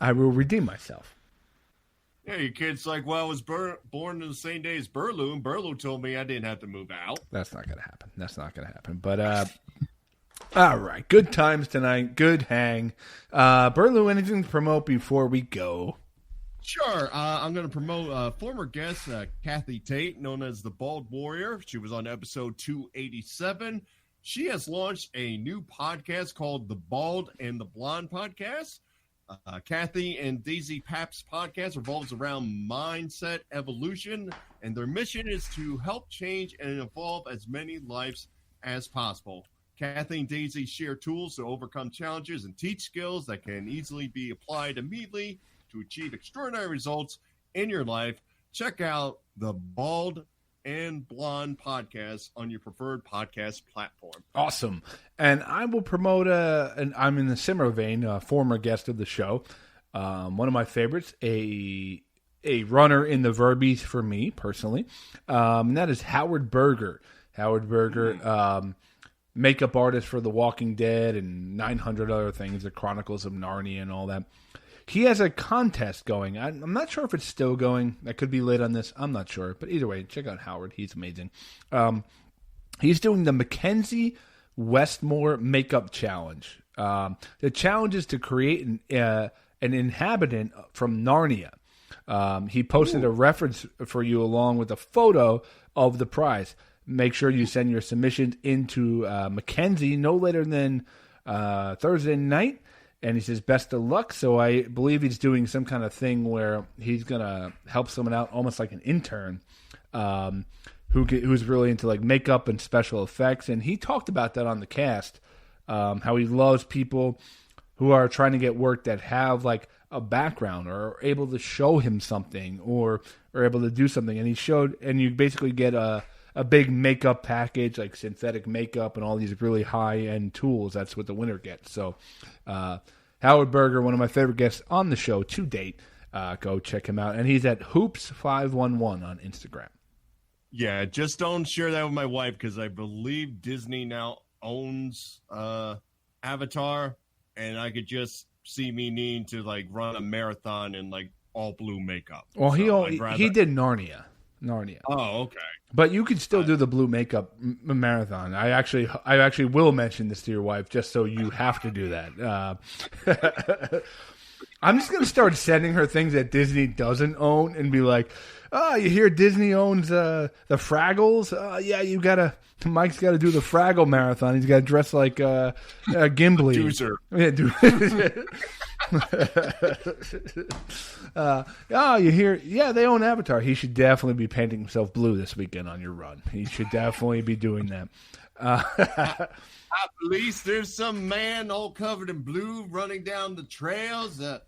will redeem myself. Yeah, your kid's like, well, I was born on the same day as Burlew, and Burlew told me I didn't have to move out. That's not going to happen. But, all right. Good times tonight. Good hang. Burlew, anything to promote before we go? Sure. I'm going to promote former guest Kathy Tate, known as the Bald Warrior. She was on episode 287. She has launched a new podcast called the Bald and the Blonde Podcast. Kathy and Daisy Papp's podcast revolves around mindset evolution, and their mission is to help change and evolve as many lives as possible. Kathy and Daisy share tools to overcome challenges and teach skills that can easily be applied immediately to achieve extraordinary results in your life. Check out the Bald and Blonde podcast on your preferred podcast platform. Awesome. And I will promote, and I'm in the similar vein, a former guest of the show, one of my favorites, a runner in the Verbies for me personally, and that is Howard Berger. Howard Berger, makeup artist for The Walking Dead and 900 other things, the Chronicles of Narnia and all that. He has a contest going. I'm not sure if it's still going. I could be late on this. I'm not sure. But either way, check out Howard. He's amazing. He's doing the Mackenzie Westmore Makeup Challenge. The challenge is to create an inhabitant from Narnia. He posted a reference for you along with a photo of the prize. Make sure you send your submissions into Mackenzie no later than Thursday night. And he says, best of luck. So I believe he's doing some kind of thing where he's going to help someone out, almost like an intern, who's really into like makeup and special effects. And he talked about that on the cast, how he loves people who are trying to get work that have like a background or are able to show him something or are able to do something. And you basically get a big makeup package, like synthetic makeup and all these really high-end tools. That's what the winner gets. So Howard Berger, one of my favorite guests on the show to date, go check him out. And he's at Hoops511 on Instagram. Yeah, just don't share that with my wife because I believe Disney now owns Avatar, and I could just see me needing to like run a marathon in like all blue makeup. Well, he did Narnia. Oh, okay. But you can still do the blue makeup marathon. I actually will mention this to your wife just so you have to do that. I'm just gonna start sending her things that Disney doesn't own and be like, "Oh, you hear Disney owns the Fraggles? Yeah, Mike's got to do the Fraggle marathon. He's got to dress like Gimli." Doozer. Yeah, you hear? Yeah, they own Avatar. He should definitely be painting himself blue this weekend on your run. He should definitely be doing that. Police, there's some man all covered in blue running down the trails. I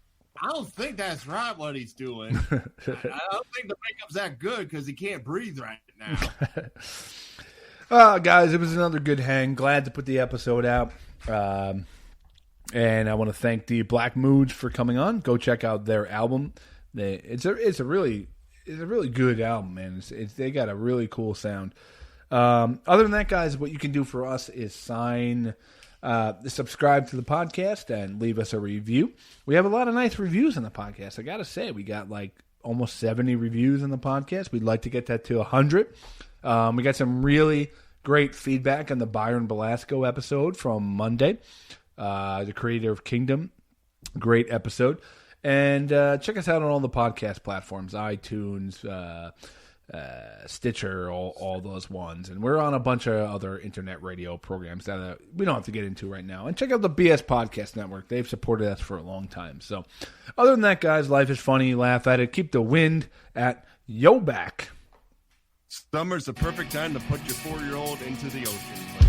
don't think that's right what he's doing. I don't think the makeup's that good because he can't breathe right now. Guys, it was another good hang. Glad to put the episode out. And I want to thank the Black Moods for coming on. Go check out their album. It's a really good album, man. They got a really cool sound. Other than that, guys, what you can do for us is subscribe to the podcast and leave us a review. We have a lot of nice reviews on the podcast. I got to say, we got like almost 70 reviews on the podcast. We'd like to get that to 100. We got some really great feedback on the Byron Belasco episode from Monday, the creator of Kingdom. Great episode. And check us out on all the podcast platforms, iTunes, Stitcher, all those ones. And we're on a bunch of other internet radio programs that we don't have to get into right now. And check out the BS Podcast Network. They've supported us for a long time. So other than that, guys, life is funny. Laugh at it. Keep the wind at your back. Summer's the perfect time to put your 4-year-old into the ocean.